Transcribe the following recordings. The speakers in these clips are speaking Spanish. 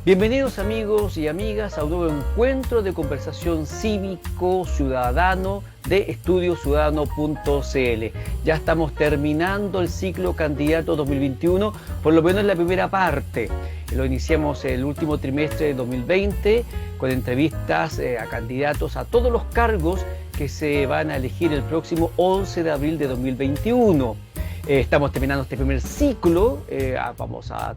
Bienvenidos amigos y amigas a un nuevo encuentro de conversación cívico-ciudadano de estudiociudadano.cl. Ya estamos terminando el ciclo candidato 2021, por lo menos en la primera parte. Lo iniciamos el último trimestre de 2020 con entrevistas a candidatos a todos los cargos que se van a elegir el próximo 11 de abril de 2021. Estamos terminando este primer ciclo, vamos a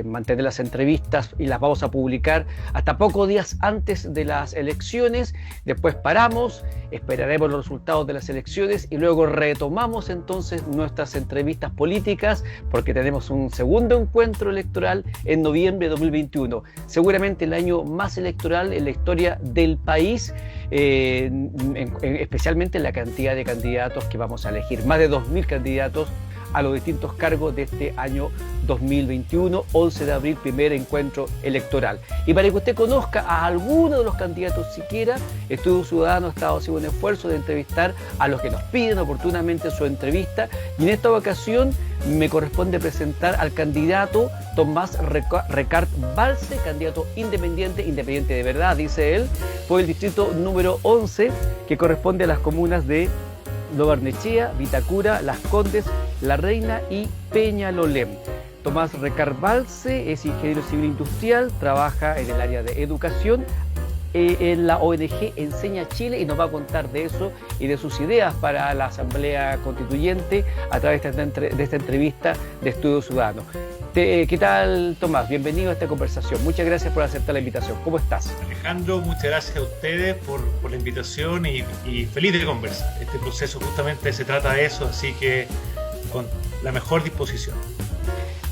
mantener las entrevistas y las vamos a publicar hasta pocos días antes de las elecciones. Después paramos, esperaremos los resultados de las elecciones y luego retomamos entonces nuestras entrevistas políticas porque tenemos un segundo encuentro electoral en noviembre de 2021. Seguramente el año más electoral en la historia del país, especialmente en la cantidad de candidatos que vamos a elegir. Más de 2.000 candidatos a los distintos cargos de este año 2021, 11 de abril, primer encuentro electoral. Y para que usted conozca a alguno de los candidatos siquiera, Estudio Ciudadano ha estado haciendo un esfuerzo de entrevistar a los que nos piden oportunamente su entrevista, y en esta ocasión me corresponde presentar al candidato Tomás Recart Valse, candidato independiente de verdad, dice él, por el distrito número 11, que corresponde a las comunas de Lo Barnechea, Vitacura, Las Condes, La Reina y Peñalolén. Tomás Recart Valse es ingeniero civil industrial, trabaja en el área de educación en la ONG Enseña Chile, y nos va a contar de eso y de sus ideas para la Asamblea Constituyente a través de esta entrevista de Estudio Ciudadano. ¿Qué tal, Tomás? Bienvenido a esta conversación. Muchas gracias por aceptar la invitación. ¿Cómo estás? Alejandro, muchas gracias a ustedes por la invitación y feliz de conversar. Este proceso justamente se trata de eso, así que con la mejor disposición.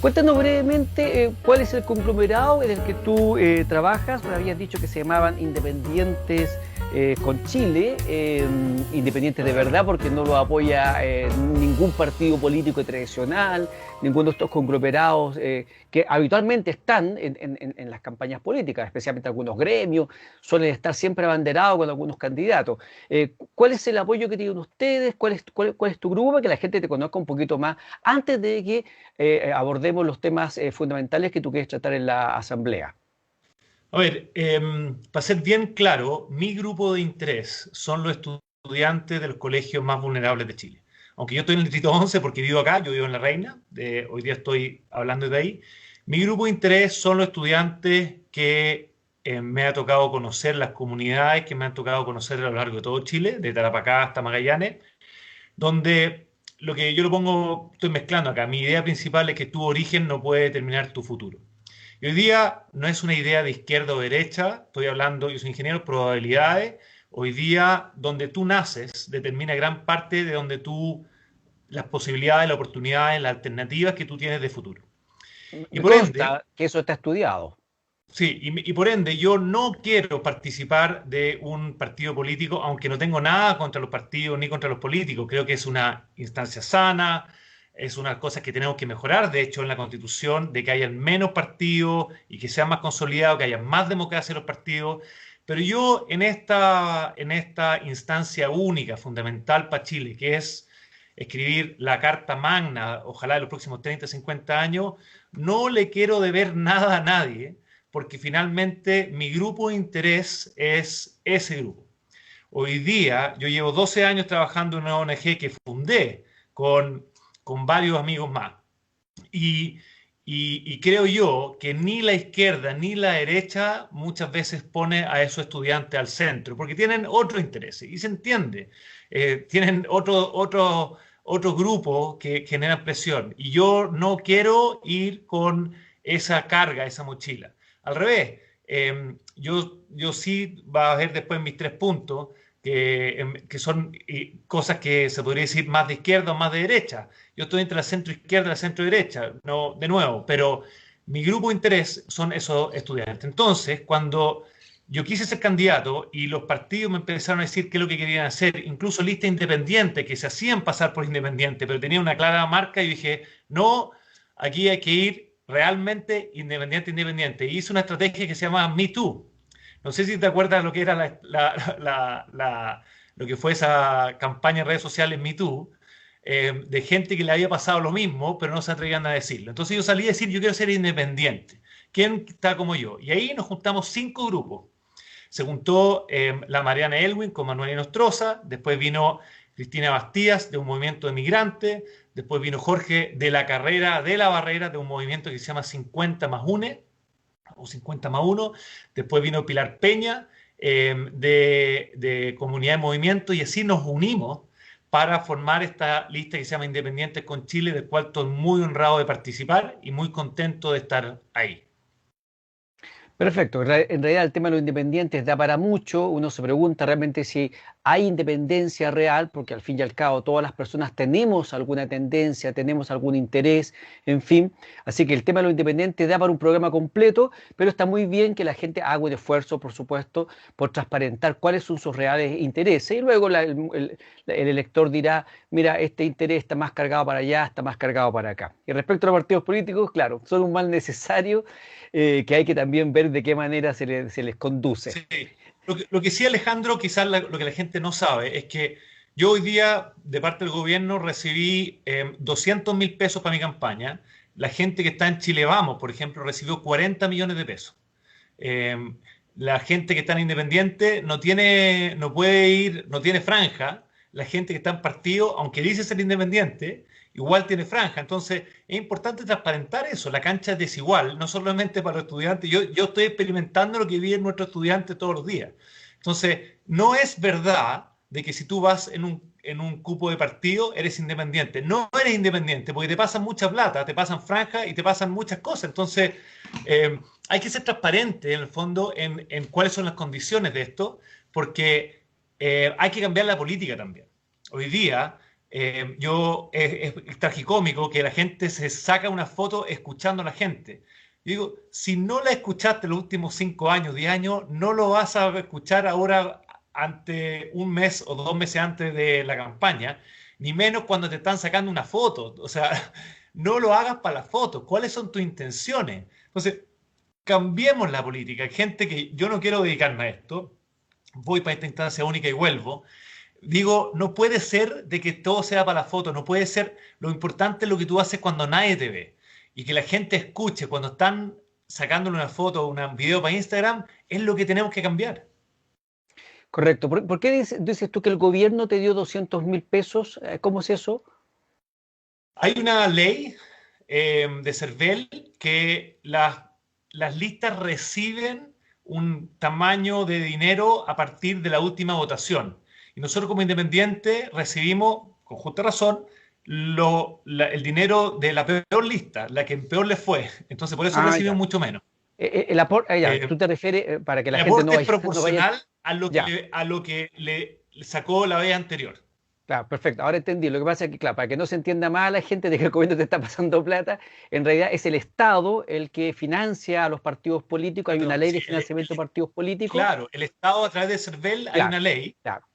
Cuéntanos brevemente cuál es el conglomerado en el que tú trabajas. Me habías dicho que se llamaban Independientes con Chile, independientes de verdad, porque no lo apoya ningún partido político tradicional, ninguno de estos conglomerados que habitualmente están en las campañas políticas, especialmente algunos gremios, suelen estar siempre abanderados con algunos candidatos. ¿Cuál es el apoyo que tienen ustedes? ¿Cuál es tu grupo? Para que la gente te conozca un poquito más antes de que abordemos los temas fundamentales que tú quieres tratar en la Asamblea. A ver, para ser bien claro, mi grupo de interés son los estudiantes de los colegios más vulnerables de Chile. Aunque yo estoy en el distrito 11 porque vivo acá, yo vivo en La Reina, hoy día estoy hablando de ahí. Mi grupo de interés son los estudiantes que me ha tocado conocer, las comunidades que me han tocado conocer a lo largo de todo Chile, de Tarapacá hasta Magallanes, donde lo que yo lo pongo, estoy mezclando acá, mi idea principal es que tu origen no puede determinar tu futuro. Y hoy día no es una idea de izquierda o derecha, estoy hablando, yo soy ingeniero de probabilidades, hoy día donde tú naces determina gran parte de donde tú, las posibilidades, las oportunidades, las alternativas que tú tienes de futuro. Y por ende, que eso está estudiado. Sí, y por ende yo no quiero participar de un partido político, aunque no tengo nada contra los partidos ni contra los políticos. Creo que es una instancia sana, es una cosa que tenemos que mejorar, de hecho, en la Constitución, de que haya menos partidos y que sea más consolidado, que haya más democracia en los partidos. Pero yo en esta instancia única, fundamental para Chile, que es escribir la Carta Magna, ojalá en los próximos 30, 50 años, no le quiero deber nada a nadie, porque finalmente mi grupo de interés es ese grupo. Hoy día yo llevo 12 años trabajando en una ONG que fundé con varios amigos más. Y creo yo que ni la izquierda ni la derecha muchas veces pone a esos estudiantes al centro, porque tienen otro interés, y se entiende. Tienen otro grupo que generan presión, y yo no quiero ir con esa carga, esa mochila. Al revés, yo sí va a ver después mis 3 puntos, que son cosas que se podría decir más de izquierda o más de derecha. Yo estoy entre la centro izquierda y la centro derecha, no, de nuevo, pero mi grupo de interés son esos estudiantes. Entonces, cuando yo quise ser candidato y los partidos me empezaron a decir qué es lo que querían hacer, incluso listas independientes que se hacían pasar por independientes, pero tenían una clara marca, y dije, no, aquí hay que ir realmente independiente. Y hice una estrategia que se llama Me Too. No sé si te acuerdas lo que era lo que fue esa campaña en redes sociales Me Too, de gente que le había pasado lo mismo, pero no se atrevían a decirlo. Entonces yo salí a decir, yo quiero ser independiente. ¿quién está como yo? Y ahí nos juntamos 5 grupos. Se juntó la Mariana Elwin con Manuel Inostroza, después vino Cristina Bastías de un movimiento de migrantes, después vino Jorge de la Carrera de la Barrera de un movimiento que se llama 50 más UNE, o 50 más 1, después vino Pilar Peña de Comunidad de Movimiento y así nos unimos para formar esta lista que se llama Independientes con Chile, del cual estoy muy honrado de participar y muy contento de estar ahí. Perfecto. En realidad el tema de los independientes da para mucho. Uno se pregunta realmente si hay independencia real, porque al fin y al cabo todas las personas tenemos alguna tendencia, tenemos algún interés, en fin. Así que el tema de los independientes da para un programa completo, pero está muy bien que la gente haga un esfuerzo, por supuesto, por transparentar cuáles son sus reales intereses. Y luego el elector dirá, mira, este interés está más cargado para allá, está más cargado para acá. Y respecto a los partidos políticos, claro, son un mal necesario que hay que también ver de qué manera se les conduce. Sí. Lo que sí, Alejandro, quizás lo que la gente no sabe es que yo hoy día, de parte del gobierno, recibí 200.000 pesos para mi campaña. La gente que está en Chile Vamos, por ejemplo, recibió 40 millones de pesos. Eh, la gente que está en Independiente no puede ir, no tiene franja. La gente que está en partido, aunque dice ser independiente, igual tiene franja. Entonces, es importante transparentar eso. La cancha es desigual, no solamente para los estudiantes. Yo estoy experimentando lo que viven nuestros estudiantes todos los días. Entonces, no es verdad de que si tú vas en un cupo de partido, eres independiente. No eres independiente, porque te pasan mucha plata, te pasan franjas y te pasan muchas cosas. Entonces, hay que ser transparente, en el fondo, en cuáles son las condiciones de esto, porque hay que cambiar la política también. Hoy día es tragicómico que la gente se saca una foto escuchando a la gente. Yo digo, si no la escuchaste los últimos 5 años, 10 años, no lo vas a escuchar ahora ante un mes o 2 meses antes de la campaña, ni menos cuando te están sacando una foto. O sea, no lo hagas para la foto. ¿Cuáles son tus intenciones? Entonces, cambiemos la política. Hay gente que yo no quiero dedicarme a esto, voy para esta instancia única y vuelvo. Digo, no puede ser de que todo sea para la foto, no puede ser, lo importante es lo que tú haces cuando nadie te ve y que la gente escuche cuando están sacándole una foto o un video para Instagram, es lo que tenemos que cambiar. Correcto. ¿Por qué dices tú que el gobierno te dio 200.000 pesos? ¿Cómo es eso? Hay una ley de CERVEL que las listas reciben un tamaño de dinero a partir de la última votación. Y nosotros como independientes recibimos, con justa razón, el dinero de la peor lista, la que peor le fue. Entonces por eso recibimos mucho menos. Tú te refieres para que la el gente aporte es proporcional no a lo que le sacó la vez anterior. Claro, perfecto. Ahora entendí. Lo que pasa es que, claro, para que no se entienda mal a la gente de que el gobierno te está pasando plata, en realidad es el Estado el que financia a los partidos políticos. Hay una ley de financiamiento de partidos políticos. Claro, el Estado a través de CERVEL hay una ley, claro.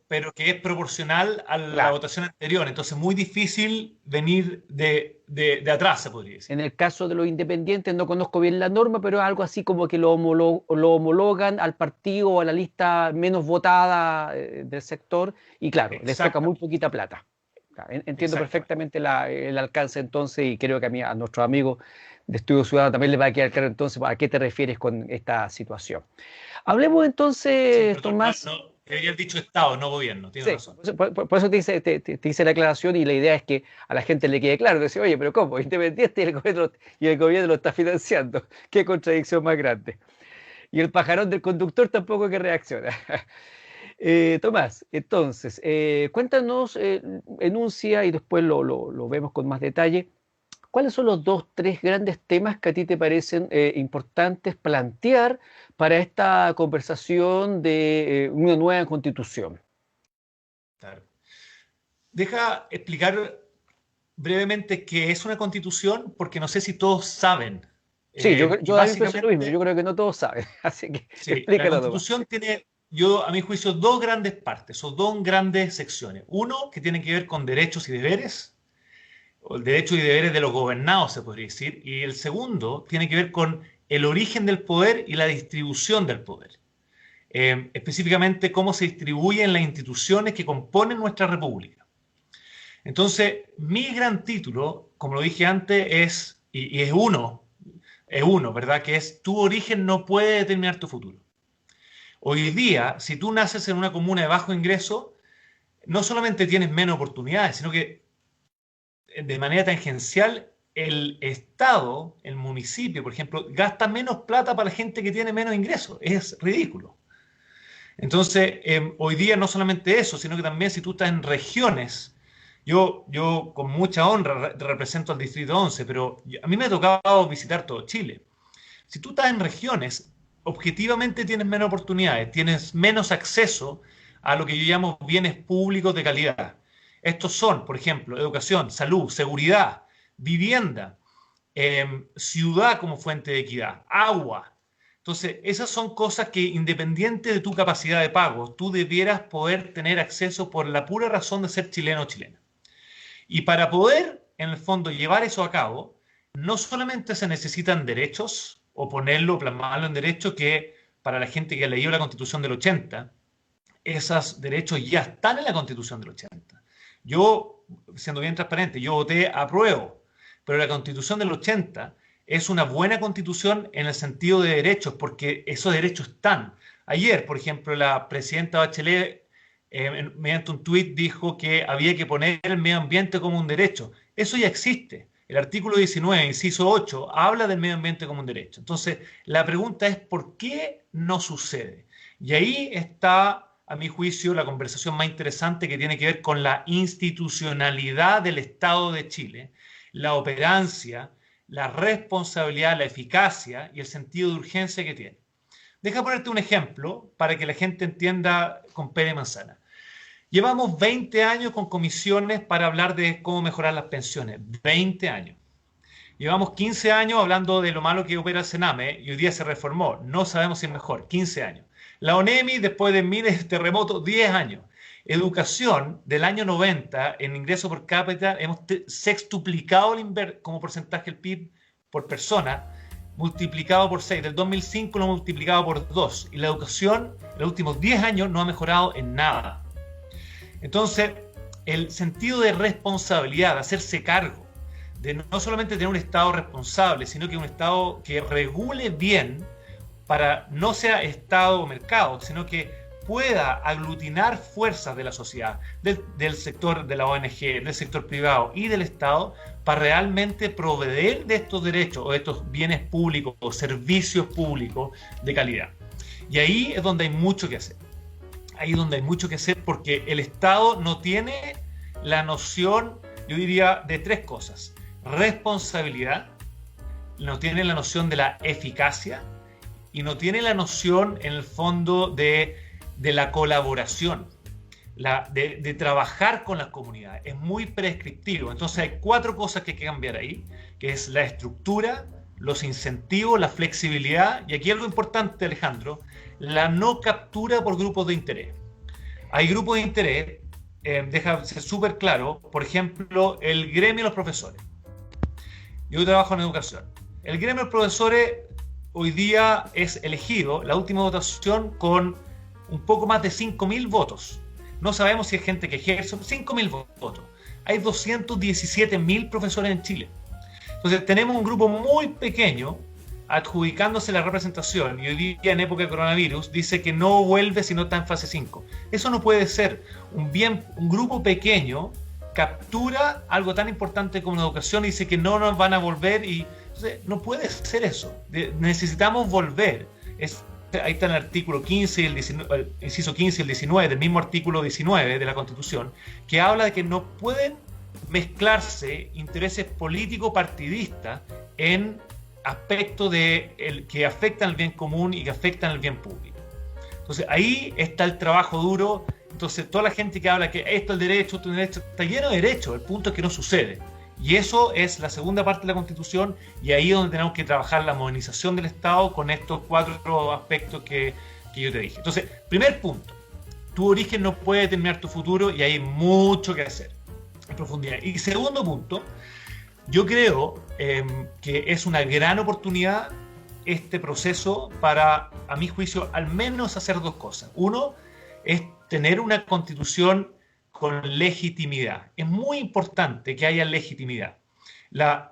pero que es proporcional a la votación anterior. Entonces es muy difícil venir de atrás, se podría decir. En el caso de los independientes no conozco bien la norma, pero es algo así como que lo homologan al partido o a la lista menos votada del sector y claro, le saca muy poquita plata. Claro, entiendo perfectamente el alcance entonces y creo que a nuestros amigos de Estudio Ciudadano también les va a quedar claro entonces a qué te refieres con esta situación. Hablemos entonces, Tomás. Debería dicho Estado, no gobierno, tienes razón. Por eso te hice la aclaración y la idea es que a la gente le quede claro, decir, oye, pero ¿cómo? Independiente y el gobierno lo está financiando. Qué contradicción más grande. Y el pajarón del conductor tampoco que reacciona. Tomás, entonces, cuéntanos, enuncia y después lo vemos con más detalle. ¿Cuáles son los 2, 3 grandes temas que a ti te parecen importantes plantear para esta conversación de una nueva constitución? Claro. Deja explicar brevemente qué es una constitución, porque no sé si todos saben. Sí, yo básicamente lo mismo, yo creo que no todos saben, así que explícalo. La constitución tiene, a mi juicio, 2 grandes partes, o 2 grandes secciones. Uno, que tiene que ver con derechos y deberes, o el derecho y deberes de los gobernados, se podría decir, y el segundo tiene que ver con el origen del poder y la distribución del poder. Específicamente, cómo se distribuyen las instituciones que componen nuestra república. Entonces, mi gran título, como lo dije antes, y es uno uno, ¿verdad? Que es tu origen no puede determinar tu futuro. Hoy día, si tú naces en una comuna de bajo ingreso, no solamente tienes menos oportunidades, sino que de manera tangencial el Estado, el municipio, por ejemplo, gasta menos plata para la gente que tiene menos ingresos. Es ridículo. Entonces, hoy día no solamente eso, sino que también si tú estás en regiones, yo con mucha honra represento al Distrito 11, pero a mí me ha tocado visitar todo Chile. Si tú estás en regiones, objetivamente tienes menos oportunidades, tienes menos acceso a lo que yo llamo bienes públicos de calidad. Estos son, por ejemplo, educación, salud, seguridad, vivienda, ciudad como fuente de equidad, agua. Entonces, esas son cosas que independiente de tu capacidad de pago, tú debieras poder tener acceso por la pura razón de ser chileno o chilena. Y para poder, en el fondo, llevar eso a cabo, no solamente se necesitan derechos, o ponerlo, plasmarlo en derechos, que para la gente que ha leído la Constitución del 80, esos derechos ya están en la Constitución del 80. Yo, siendo bien transparente, yo voté apruebo, pero la Constitución del 80 es una buena constitución en el sentido de derechos, porque esos derechos están. Ayer, por ejemplo, la presidenta Bachelet, mediante un tuit, dijo que había que poner el medio ambiente como un derecho. Eso ya existe. El artículo 19, inciso 8, habla del medio ambiente como un derecho. Entonces, la pregunta es, ¿por qué no sucede? Y ahí está, a mi juicio, la conversación más interesante que tiene que ver con la institucionalidad del Estado de Chile, la operancia, la responsabilidad, la eficacia y el sentido de urgencia que tiene. Deja ponerte un ejemplo para que la gente entienda con pera y manzana. Llevamos 20 años con comisiones para hablar de cómo mejorar las pensiones. 20 años. Llevamos 15 años hablando de lo malo que opera el Sename y hoy día se reformó. No sabemos si es mejor. 15 años. La ONEMI, después de miles de terremotos, 10 años. Educación, del año 90, en ingreso por cápita, hemos sextuplicado como porcentaje del PIB por persona, multiplicado por 6. Del 2005 lo hemos multiplicado por 2. Y la educación, en los últimos 10 años, no ha mejorado en nada. Entonces, el sentido de responsabilidad, de hacerse cargo, de no solamente tener un Estado responsable, sino que un Estado que regule bien para no sea Estado o mercado, sino que pueda aglutinar fuerzas de la sociedad, del sector de la ONG, del sector privado y del Estado, para realmente proveer de estos derechos o de estos bienes públicos o servicios públicos de calidad. Y ahí es donde hay mucho que hacer. Ahí es donde hay mucho que hacer porque el Estado no tiene la noción, yo diría, de tres cosas. Responsabilidad, no tiene la noción de la eficacia y no tiene la noción, en el fondo, de la colaboración, de trabajar con las comunidades. Es muy prescriptivo. Entonces hay 4 cosas que hay que cambiar ahí, que es la estructura, los incentivos, la flexibilidad y aquí algo importante, Alejandro, la no captura por grupos de interés. Hay grupos de interés, deja ser súper claro, por ejemplo, el gremio de los profesores. Yo trabajo en educación. El gremio de los profesores hoy día es elegido, la última votación, con un poco más de 5.000 votos. No sabemos si hay gente que ejerce, 5.000 votos. Hay 217.000 profesores en Chile. Entonces tenemos un grupo muy pequeño adjudicándose la representación y hoy día en época de coronavirus dice que no vuelve si no está en fase 5. Eso no puede ser. Un grupo pequeño captura algo tan importante como la educación y dice que no nos van a volver y entonces, no puede ser eso. Necesitamos volver. Ahí está el artículo 15 y el inciso 15 y el 19 del mismo artículo 19 de la Constitución, que habla de que no pueden mezclarse intereses políticos partidistas en aspectos que afectan al bien común y que afectan al bien público. Entonces ahí está el trabajo duro. Entonces toda la gente que habla que esto es el derecho, esto es el derecho, está lleno de derechos. El punto es que no sucede. Y eso es la segunda parte de la Constitución y ahí es donde tenemos que trabajar la modernización del Estado con estos 4 aspectos que yo te dije. Entonces, primer punto, tu origen no puede determinar tu futuro y hay mucho que hacer en profundidad. Y segundo punto, yo creo que es una gran oportunidad este proceso para, a mi juicio, al menos hacer 2 cosas. Uno, es tener una Constitución con legitimidad. Es muy importante que haya legitimidad. La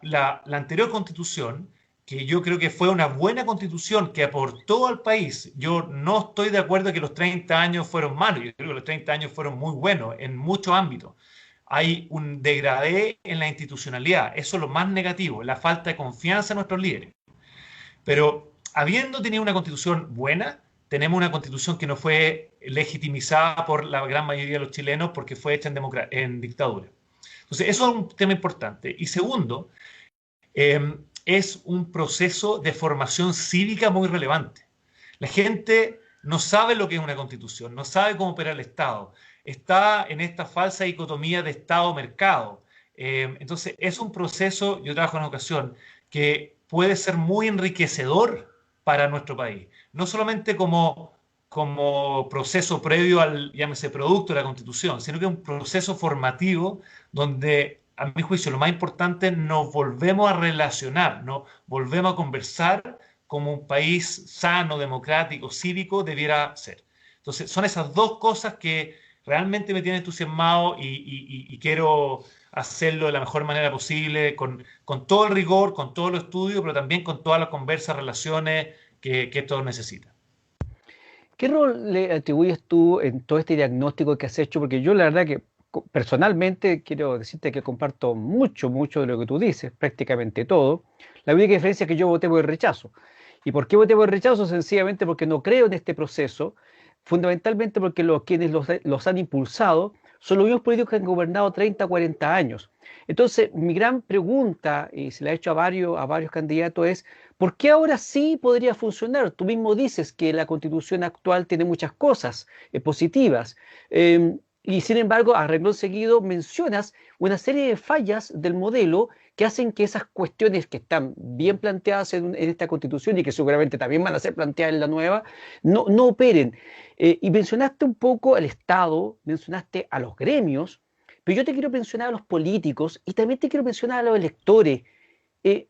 anterior Constitución que yo creo que fue una buena constitución que aportó al país. Yo no estoy de acuerdo que los 30 años fueron malos, yo creo que los 30 años fueron muy buenos en muchos ámbitos. Hay un degradé en la institucionalidad, eso es lo más negativo, la falta de confianza en nuestros líderes. Pero habiendo tenido una constitución buena, tenemos una constitución que no fue legitimizada por la gran mayoría de los chilenos porque fue hecha en dictadura. Entonces, eso es un tema importante. Y segundo, es un proceso de formación cívica muy relevante. La gente no sabe lo que es una constitución, no sabe cómo opera el Estado, está en esta falsa dicotomía de Estado-mercado. Entonces, es un proceso, yo trabajo en educación, que puede ser muy enriquecedor para nuestro país, no solamente como proceso previo al, llámese, producto de la Constitución, sino que es un proceso formativo donde, a mi juicio, lo más importante, nos volvemos a relacionar, nos volvemos a conversar como un país sano, democrático, cívico debiera ser. Entonces, son esas dos cosas que realmente me tienen entusiasmado y quiero hacerlo de la mejor manera posible, con todo el rigor, con todo el estudio, pero también con todas las conversas, relaciones que esto necesita. ¿Qué rol le atribuyes tú en todo este diagnóstico que has hecho? Porque yo la verdad que personalmente quiero decirte que comparto mucho, mucho de lo que tú dices, prácticamente todo. La única diferencia es que yo voté por el rechazo. ¿Y por qué voté por el rechazo? Sencillamente porque no creo en este proceso, fundamentalmente porque quienes los han impulsado son los mismos políticos que han gobernado 30, 40 años. Entonces, mi gran pregunta, y se la he hecho a varios candidatos, es ¿por qué ahora sí podría funcionar? Tú mismo dices que la constitución actual tiene muchas cosas positivas. Y sin embargo, a renglón seguido mencionas una serie de fallas del modelo que hacen que esas cuestiones que están bien planteadas en esta constitución y que seguramente también van a ser planteadas en la nueva, no operen. Y mencionaste un poco al Estado, mencionaste a los gremios, pero yo te quiero mencionar a los políticos y también te quiero mencionar a los electores. Eh,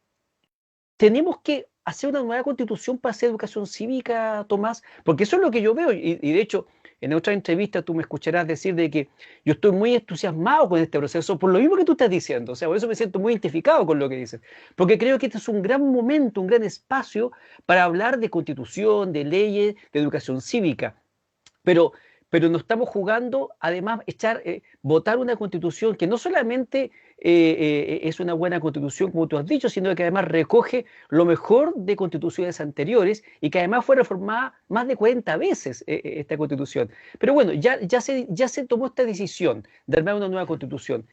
Tenemos que hacer una nueva constitución para hacer educación cívica, Tomás, porque eso es lo que yo veo. Y de hecho, en otra entrevista tú me escucharás decir de que yo estoy muy entusiasmado con este proceso, por lo mismo que tú estás diciendo. O sea, por eso me siento muy identificado con lo que dices. Porque creo que este es un gran momento, un gran espacio para hablar de constitución, de leyes, de educación cívica. Pero, pero nos estamos jugando, además, votar una constitución que no solamente es una buena constitución, como tú has dicho, sino que además recoge lo mejor de constituciones anteriores y que además fue reformada más de 40 veces esta constitución. Pero bueno, ya se tomó esta decisión de armar una nueva constitución.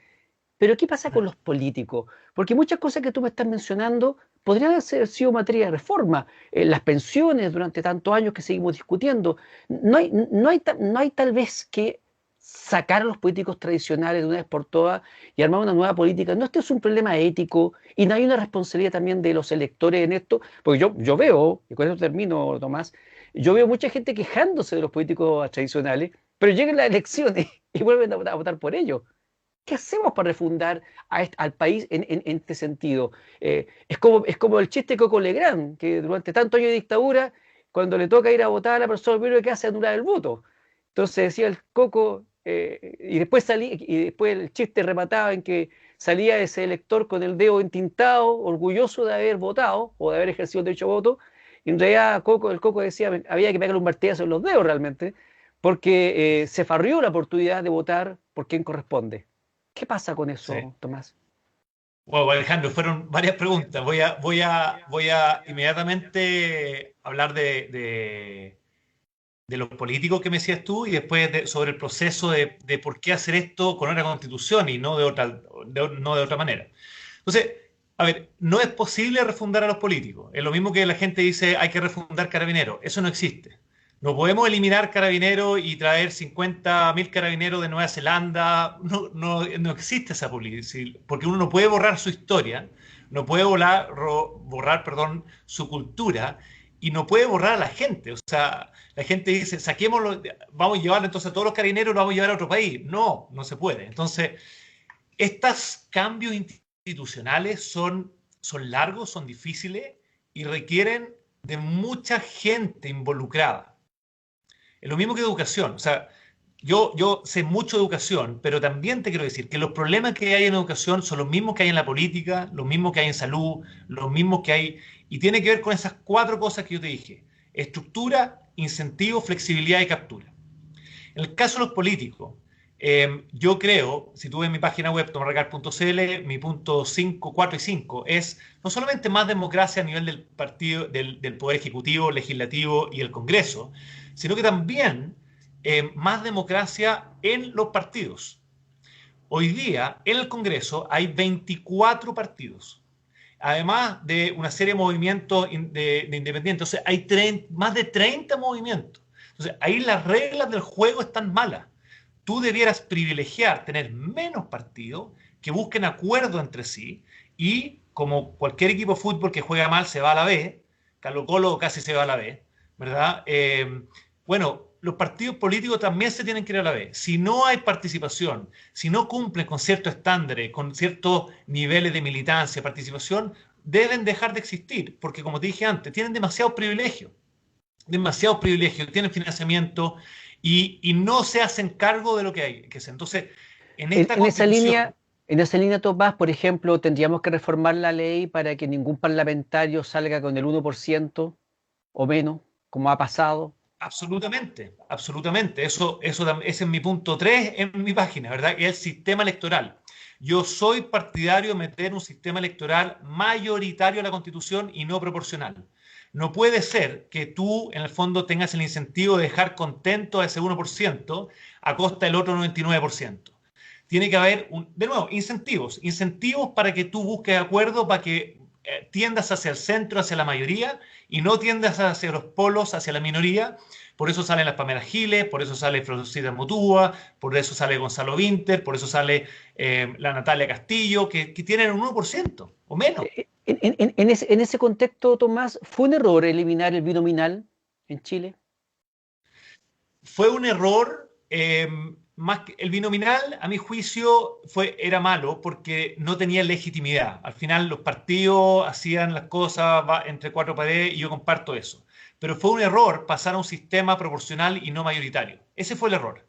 Pero ¿qué pasa con los políticos? Porque muchas cosas que tú me estás mencionando podrían haber sido materia de reforma. Las pensiones durante tantos años que seguimos discutiendo. No hay tal vez que sacar a los políticos tradicionales de una vez por todas y armar una nueva política. No, este es un problema ético y no hay una responsabilidad también de los electores en esto. Porque yo veo, y con eso termino, Tomás, yo veo mucha gente quejándose de los políticos tradicionales, pero llegan las elecciones y vuelven a votar por ellos. ¿Qué hacemos para refundar al país en este sentido? Es como el chiste de Coco Legrand, que durante tantos años de dictadura, cuando le toca ir a votar a la persona, lo primero que hace es anular el voto. Entonces decía el Coco, y después el chiste remataba en que salía ese elector con el dedo entintado, orgulloso de haber votado o de haber ejercido el derecho a voto. Y en realidad el Coco decía había que pegarle un martillazo en los dedos realmente, porque se farrió la oportunidad de votar por quien corresponde. ¿Qué pasa con Sí. eso, Tomás? Wow, Alejandro, fueron varias preguntas. Voy a inmediatamente hablar de los políticos que me decías tú y después sobre el proceso de por qué hacer esto con una constitución y no no de otra manera. Entonces, a ver, no es posible refundar a los políticos. Es lo mismo que la gente dice hay que refundar carabineros. Eso no existe. No podemos eliminar carabineros y traer 50.000 carabineros de Nueva Zelanda. No existe esa política, porque uno no puede borrar su historia, no puede borrar, perdón, su cultura y no puede borrar a la gente. O sea, la gente dice, saquémoslo, vamos a llevar entonces a todos los carabineros, los vamos a llevar a otro país. No se puede. Entonces, estos cambios institucionales son largos, son difíciles y requieren de mucha gente involucrada. Es lo mismo que educación. O sea, yo sé mucho de educación, pero también te quiero decir que los problemas que hay en educación son los mismos que hay en la política, los mismos que hay en salud, los mismos que hay Y tiene que ver con esas 4 cosas que yo te dije: estructura, incentivo, flexibilidad y captura. En el caso de los políticos, yo creo, si tú ves mi página web, tomarrecal.cl, mi punto 5, 4 y 5 es no solamente más democracia a nivel del partido, del Poder Ejecutivo, Legislativo y el Congreso, sino que también más democracia en los partidos. Hoy día, en el Congreso, hay 24 partidos, además de una serie de movimientos de independientes. O sea, hay más de 30 movimientos. Entonces, ahí las reglas del juego están malas. Tú debieras privilegiar tener menos partidos que busquen acuerdo entre sí y, como cualquier equipo de fútbol que juega mal se va a la B, Colo-Colo casi se va a la B, ¿verdad? Bueno, los partidos políticos también se tienen que ir a la B. Si no hay participación, si no cumplen con ciertos estándares, con ciertos niveles de militancia, participación, deben dejar de existir, porque como te dije antes, tienen demasiados privilegios, tienen financiamiento y no se hacen cargo de lo que hay que hacer. Entonces, en En, esta en esa constitución, línea, en esa línea, Tomás, por ejemplo, tendríamos que reformar la ley para que ningún parlamentario salga con el 1% o menos, como ha pasado. absolutamente, absolutamente. Ese es mi punto 3 en mi página, ¿verdad? Y el sistema electoral. Yo soy partidario de meter un sistema electoral mayoritario a la Constitución y no proporcional. No puede ser que tú, en el fondo, tengas el incentivo de dejar contento a ese 1% a costa del otro 99%. Tiene que haber, de nuevo, incentivos para que tú busques acuerdo, para que tiendas hacia el centro, hacia la mayoría, y no tiendas hacia los polos, hacia la minoría. Por eso salen las Pamela Giles, por eso sale Florcita Motúa, por eso sale Gonzalo Vinter, por eso sale la Natalia Castillo, que tienen un 1% o menos. En ese contexto, Tomás, ¿fue un error eliminar el binominal en Chile? Fue un error, más que el binominal, a mi juicio, era malo porque no tenía legitimidad. Al final los partidos hacían las cosas entre 4 paredes y yo comparto eso. Pero fue un error pasar a un sistema proporcional y no mayoritario. Ese fue el error.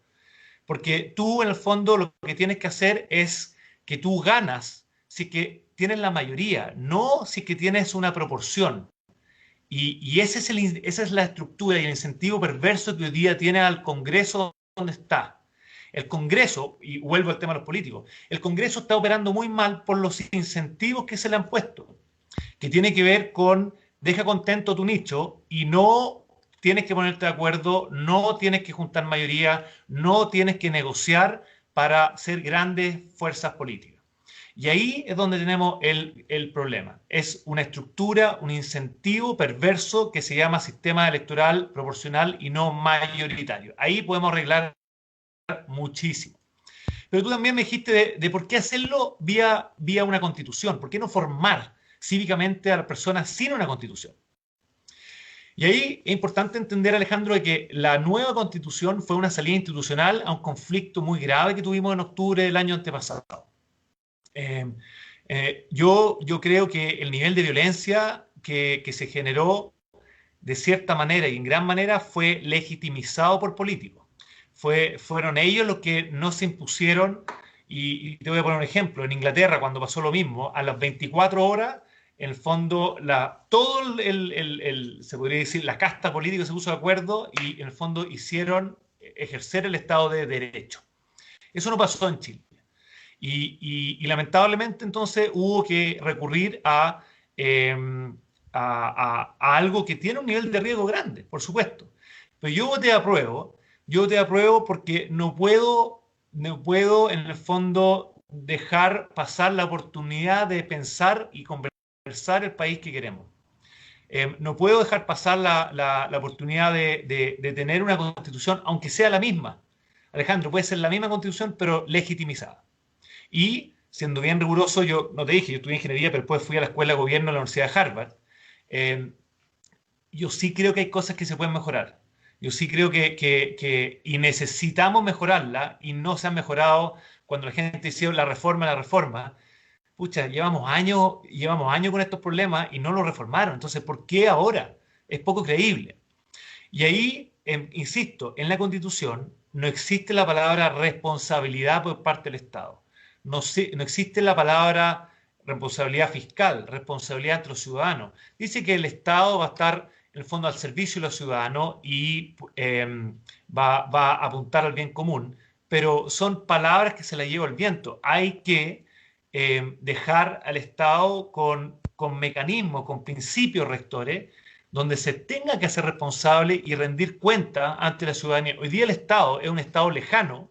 Porque tú, en el fondo, lo que tienes que hacer es que tú ganas si que tienes la mayoría, no si que tienes una proporción. Y esa es la estructura y el incentivo perverso que hoy día tiene al Congreso donde está. El Congreso, y vuelvo al tema de los políticos, el Congreso está operando muy mal por los incentivos que se le han puesto, que tiene que ver con deja contento tu nicho y no tienes que ponerte de acuerdo, no tienes que juntar mayoría, no tienes que negociar para ser grandes fuerzas políticas. Y ahí es donde tenemos el problema. Es una estructura, un incentivo perverso que se llama sistema electoral proporcional y no mayoritario. Ahí podemos arreglar muchísimo. Pero tú también me dijiste de por qué hacerlo vía una constitución. ¿Por qué no formar cívicamente a las personas sin una constitución? Y ahí es importante entender, Alejandro, de que la nueva constitución fue una salida institucional a un conflicto muy grave que tuvimos en octubre del año antepasado. Yo creo que el nivel de violencia que se generó de cierta manera y en gran manera fue legitimizado por políticos. Fueron ellos los que no se impusieron, y te voy a poner un ejemplo. En Inglaterra, cuando pasó lo mismo, a las 24 horas, en el fondo, todo se podría decir, la casta política se puso de acuerdo y en el fondo hicieron ejercer el Estado de Derecho. Eso no pasó en Chile. Y lamentablemente entonces hubo que recurrir a algo que tiene un nivel de riesgo grande, por supuesto. Pero yo te apruebo porque no puedo en el fondo dejar pasar la oportunidad de pensar y conversar el país que queremos. No puedo dejar pasar la oportunidad de tener una constitución, aunque sea la misma. Alejandro, puede ser la misma constitución, pero legitimizada. Y, siendo bien riguroso, yo no te dije, yo estudié ingeniería, pero después fui a la escuela de gobierno de la Universidad de Harvard. Yo sí creo que hay cosas que se pueden mejorar. Yo sí creo y necesitamos mejorarla, y no se han mejorado cuando la gente hicieron la reforma. Pucha, llevamos años con estos problemas y no lo reformaron. Entonces, ¿por qué ahora? Es poco creíble. Y ahí, insisto, en la Constitución no existe la palabra responsabilidad por parte del Estado. No existe la palabra responsabilidad fiscal, responsabilidad entre los ciudadanos. Dice que el Estado va a estar, en el fondo, al servicio de los ciudadanos y va a apuntar al bien común, pero son palabras que se las lleva el viento. Hay que dejar al Estado con mecanismos, con principios rectores, donde se tenga que hacer responsable y rendir cuenta ante la ciudadanía. Hoy día el Estado es un Estado lejano,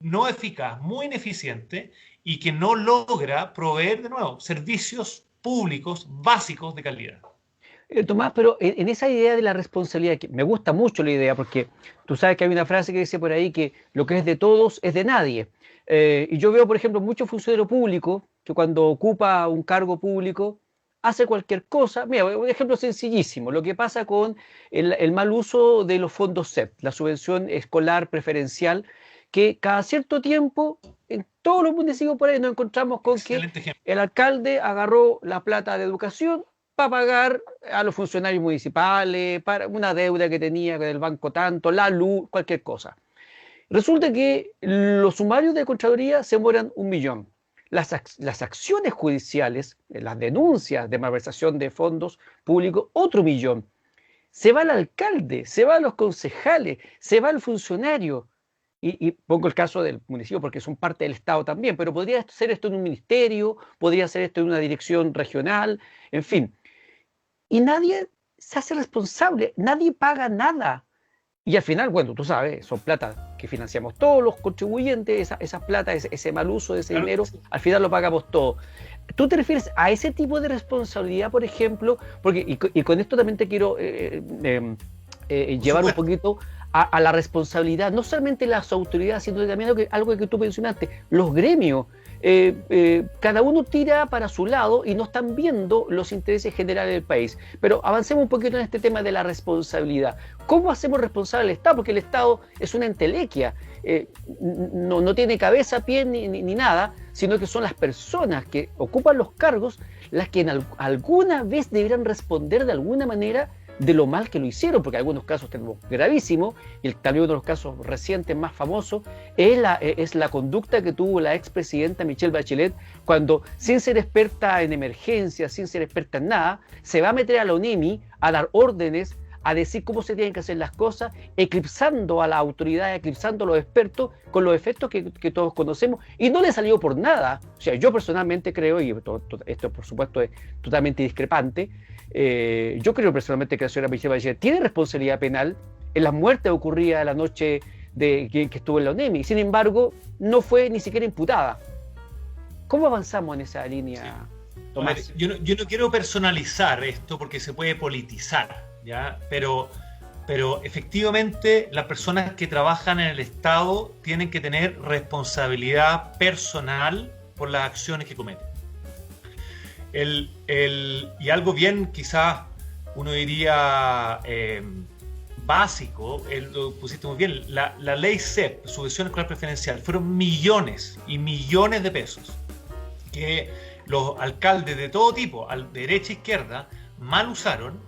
no eficaz, muy ineficiente y que no logra proveer, de nuevo, servicios públicos básicos de calidad. Tomás, pero en esa idea de la responsabilidad, que me gusta mucho la idea, porque tú sabes que hay una frase que dice por ahí que lo que es de todos es de nadie. Y yo veo, por ejemplo, mucho funcionario público que cuando ocupa un cargo público hace cualquier cosa. Mira, un ejemplo sencillísimo, lo que pasa con el mal uso de los fondos SEP, la subvención escolar preferencial, que cada cierto tiempo en todos los municipios por ahí nos encontramos con que Excelente ejemplo. el alcalde agarró la plata de educación para pagar a los funcionarios municipales, para una deuda que tenía con el banco tanto, la luz, cualquier cosa. Resulta que los sumarios de Contraloría se demoran 1 millón. Las acciones judiciales, las denuncias de malversación de fondos públicos, otro 1 millón. Se va el alcalde, se van los concejales, se va el funcionario. Y pongo el caso del municipio porque son parte del Estado también, pero podría ser esto en un ministerio, podría ser esto en una dirección regional, en fin. Y nadie se hace responsable, nadie paga nada. Y al final, bueno, tú sabes, son plata que financiamos todos los contribuyentes, esas plata, ese mal uso de ese Claro, dinero, sí. al final lo pagamos todos. ¿Tú te refieres a ese tipo de responsabilidad, por ejemplo? Porque, y con esto también te quiero Por llevar un supuesto. poquito a la responsabilidad, no solamente las autoridades, sino también algo que tú mencionaste, los gremios. Cada uno tira para su lado y no están viendo los intereses generales del país. Pero avancemos un poquito en este tema de la responsabilidad. ¿Cómo hacemos responsable al Estado? Porque el Estado es una entelequia, no tiene cabeza, pie ni nada, sino que son las personas que ocupan los cargos las que alguna vez deberán responder de alguna manera de lo mal que lo hicieron, porque algunos casos tenemos gravísimos, y también uno de los casos recientes más famosos es la conducta que tuvo la expresidenta Michelle Bachelet cuando, sin ser experta en emergencia, sin ser experta en nada, se va a meter a la ONEMI a dar órdenes, a decir cómo se tienen que hacer las cosas, eclipsando a la autoridad, eclipsando a los expertos con los efectos que todos conocemos, y no le salió por nada. O sea, yo personalmente creo, y esto por supuesto es totalmente discrepante, yo creo personalmente que la señora Michelle Bachelet tiene responsabilidad penal en las muertes ocurridas la noche de que estuvo en la ONEMI. Sin embargo, no fue ni siquiera imputada. ¿Cómo avanzamos en esa línea, Tomás? Yo no quiero personalizar esto porque se puede politizar, ¿ya? Pero efectivamente las personas que trabajan en el Estado tienen que tener responsabilidad personal por las acciones que cometen. Y algo bien, quizás uno diría básico, lo pusiste muy bien, la ley SEP, subvención escolar preferencial, fueron millones y millones de pesos que los alcaldes de todo tipo, derecha e izquierda, mal usaron,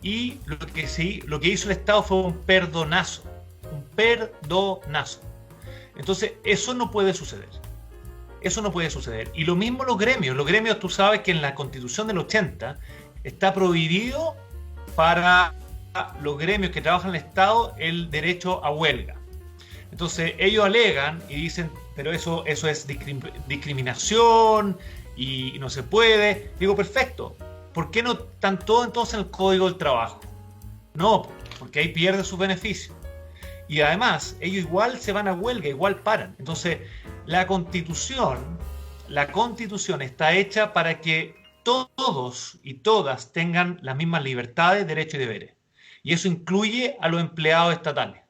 y lo que hizo el Estado fue un perdonazo. Entonces, eso no puede suceder. Eso no puede suceder. Y lo mismo los gremios. Los gremios, tú sabes que en la Constitución del 80 está prohibido para los gremios que trabajan en el Estado el derecho a huelga. Entonces ellos alegan y dicen, pero eso es discriminación y no se puede. Digo, perfecto. ¿Por qué no están todos entonces en el Código del Trabajo? No, porque ahí pierden sus beneficios. Y además, ellos igual se van a huelga, igual paran. Entonces, la Constitución está hecha para que todos y todas tengan las mismas libertades, derechos y deberes. Y eso incluye a los empleados estatales.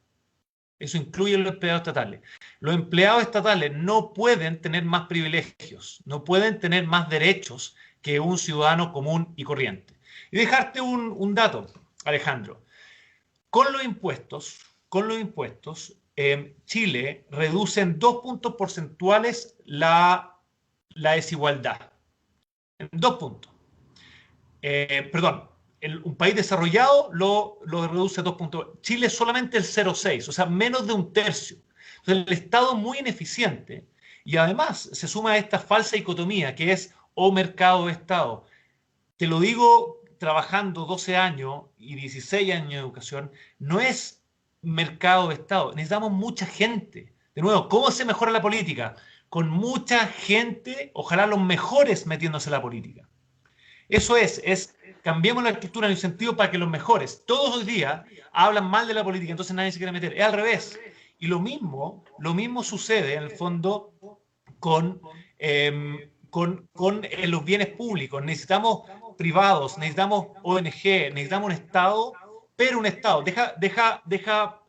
Los empleados estatales no pueden tener más privilegios, no pueden tener más derechos que un ciudadano común y corriente. Y dejarte un dato, Alejandro. Con los impuestos, Chile reduce en 2 puntos porcentuales la desigualdad. En 2 puntos. Perdón, un país desarrollado lo reduce a 2 puntos. Chile solamente el 0,6, o sea, menos de un tercio. Entonces, el Estado es muy ineficiente y además se suma a esta falsa dicotomía que es o mercado de Estado. Te lo digo trabajando 12 años y 16 años en educación, no es mercado de Estado. Necesitamos mucha gente. De nuevo, ¿cómo se mejora la política? Con mucha gente, ojalá los mejores metiéndose en la política. Eso es cambiemos la estructura en el sentido para que los mejores, todos los días, hablan mal de la política, entonces nadie se quiere meter. Es al revés. Y lo mismo sucede en el fondo con, los bienes públicos. Necesitamos privados, necesitamos ONG, necesitamos un Estado, pero un Estado. Deja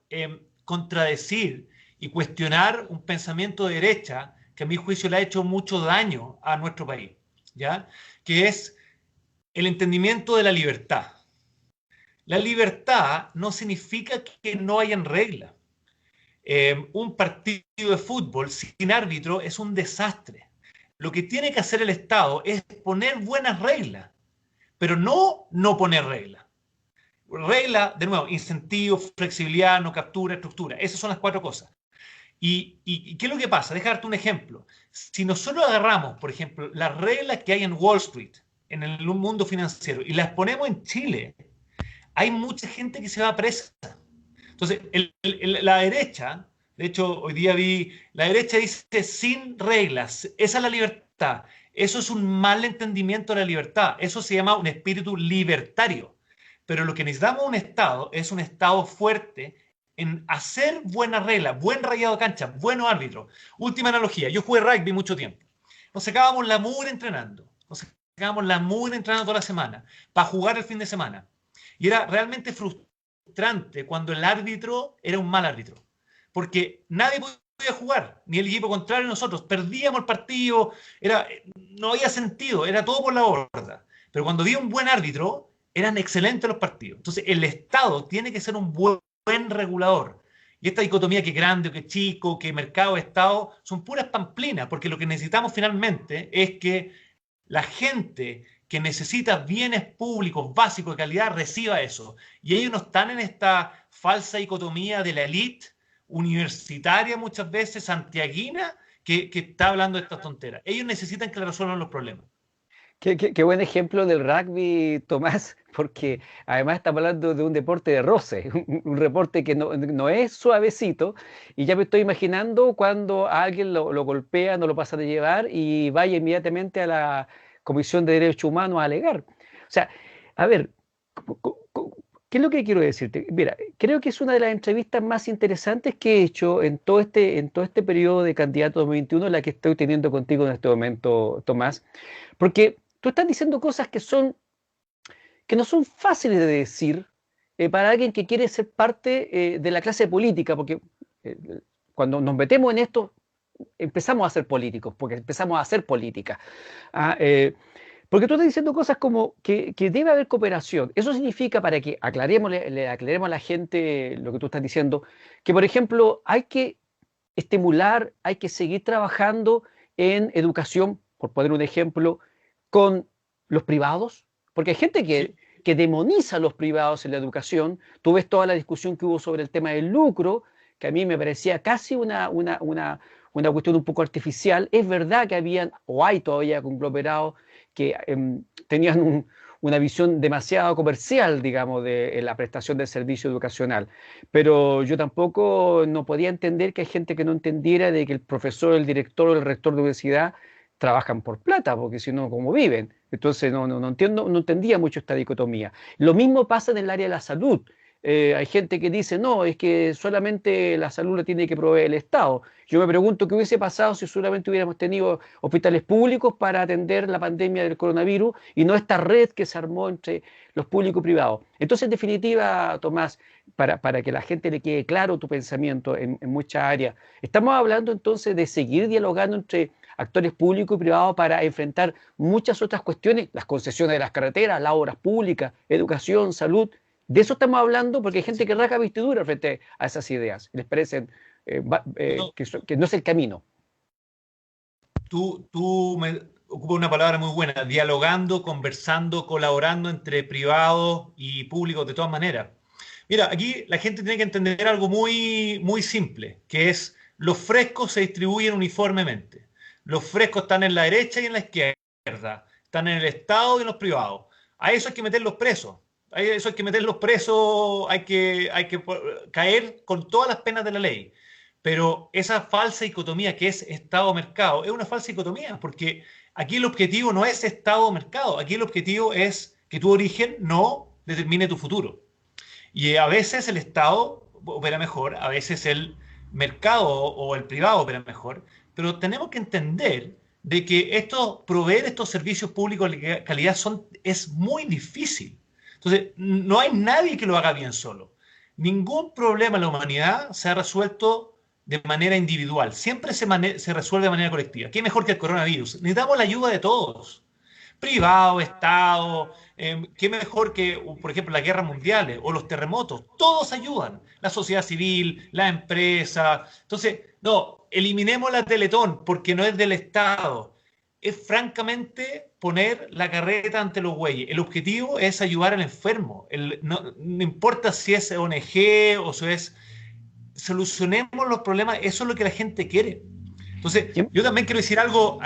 contradecir y cuestionar un pensamiento de derecha que a mi juicio le ha hecho mucho daño a nuestro país, ¿ya? Que es el entendimiento de la libertad. La libertad no significa que no hayan reglas. Un partido de fútbol sin árbitro es un desastre. Lo que tiene que hacer el Estado es poner buenas reglas, pero no poner reglas. Regla, de nuevo, incentivo, flexibilidad, no captura, estructura. Esas son las 4 cosas. ¿Y qué es lo que pasa? Deja darte un ejemplo. Si nosotros agarramos, por ejemplo, las reglas que hay en Wall Street, en el mundo financiero, y las ponemos en Chile, hay mucha gente que se va presa. Entonces, la derecha, de hecho, hoy día la derecha dice sin reglas, esa es la libertad. Eso es un mal entendimiento de la libertad. Eso se llama un espíritu libertario. Pero lo que necesitamos un Estado es un Estado fuerte en hacer buenas reglas, buen rayado de cancha, buenos árbitros. Última analogía, yo jugué rugby mucho tiempo. Nos sacábamos la mugre entrenando. Nos sacábamos la mugre entrenando toda la semana para jugar el fin de semana. Y era realmente frustrante cuando el árbitro era un mal árbitro. Porque nadie podía jugar, ni el equipo contrario ni nosotros. Perdíamos el partido, no había sentido, era todo por la borda. Pero cuando había un buen árbitro, eran excelentes los partidos. Entonces, el Estado tiene que ser un buen regulador. Y esta dicotomía que grande o que chico, que mercado, Estado, son puras pamplinas, porque lo que necesitamos finalmente es que la gente que necesita bienes públicos básicos de calidad reciba eso. Y ellos no están en esta falsa dicotomía de la élite universitaria muchas veces, santiaguina, que está hablando de estas tonteras. Ellos necesitan que le resuelvan los problemas. Qué buen ejemplo del rugby, Tomás, porque además estamos hablando de un deporte de roce, un deporte que no es suavecito, y ya me estoy imaginando cuando a alguien lo golpea, no lo pasa de llevar y vaya inmediatamente a la Comisión de Derechos Humanos a alegar. O sea, a ver, ¿qué es lo que quiero decirte? Mira, creo que es una de las entrevistas más interesantes que he hecho en todo este periodo de candidato 2021, la que estoy teniendo contigo en este momento, Tomás, porque tú estás diciendo cosas que no son fáciles de decir para alguien que quiere ser parte de la clase política, porque eh, cuando nos metemos en esto, empezamos a ser políticos, porque empezamos a hacer política. Ah, porque tú estás diciendo cosas como que debe haber cooperación. Eso significa, para que le aclaremos a la gente lo que tú estás diciendo, que por ejemplo hay que estimular, hay que seguir trabajando en educación, por poner un ejemplo, con los privados, porque hay gente Sí. que demoniza a los privados en la educación. Tú ves toda la discusión que hubo sobre el tema del lucro, que a mí me parecía casi una cuestión un poco artificial. Es verdad que habían, o hay todavía conglomerados que tenían una visión demasiado comercial, digamos, de la prestación del servicio educacional. Pero yo tampoco no podía entender que hay gente que no entendiera de que el profesor, el director o el rector de universidad trabajan por plata, porque si no, ¿cómo viven? Entonces no entendía mucho esta dicotomía. Lo mismo pasa en el área de la salud. Hay gente que dice, no, es que solamente la salud la tiene que proveer el Estado. Yo me pregunto qué hubiese pasado si solamente hubiéramos tenido hospitales públicos para atender la pandemia del coronavirus y no esta red que se armó entre los públicos y privados. Entonces, en definitiva, Tomás, para que la gente le quede claro tu pensamiento en muchas áreas, estamos hablando entonces de seguir dialogando entre actores públicos y privados para enfrentar muchas otras cuestiones, las concesiones de las carreteras, las obras públicas, educación, salud. De eso estamos hablando porque hay gente que rasga vestidura frente a esas ideas. Les parecen No, que no es el camino. tú me ocupas una palabra muy buena, dialogando, conversando, colaborando entre privados y públicos de todas maneras. Mira, aquí la gente tiene que entender algo muy, muy simple, que es los frescos se distribuyen uniformemente. Los frescos están en la derecha y en la izquierda. están en el Estado y en los privados. A eso hay que meterlos presos. A eso hay que meterlos presos, hay que caer con todas las penas de la ley. Pero esa falsa dicotomía que es Estado-mercado es una falsa dicotomía, porque aquí el objetivo no es Estado-mercado, aquí el objetivo es que tu origen no determine tu futuro. Y a veces el Estado opera mejor, a veces el mercado o el privado opera mejor, pero tenemos que entender de que proveer estos servicios públicos de calidad es muy difícil. Entonces, no hay nadie que lo haga bien solo. Ningún problema en la humanidad se ha resuelto de manera individual, siempre se resuelve de manera colectiva. ¿Qué mejor que el coronavirus? Necesitamos la ayuda de todos, privado, Estado, qué mejor que, por ejemplo, las guerras mundiales o los terremotos. Todos ayudan. La sociedad civil, la empresa. Entonces, no, eliminemos la Teletón porque no es del Estado. Es francamente poner la carreta ante los bueyes. El objetivo es ayudar al enfermo. No importa si es ONG o si es... Solucionemos los problemas. Eso es lo que la gente quiere. Entonces, Sí. yo también quiero decir algo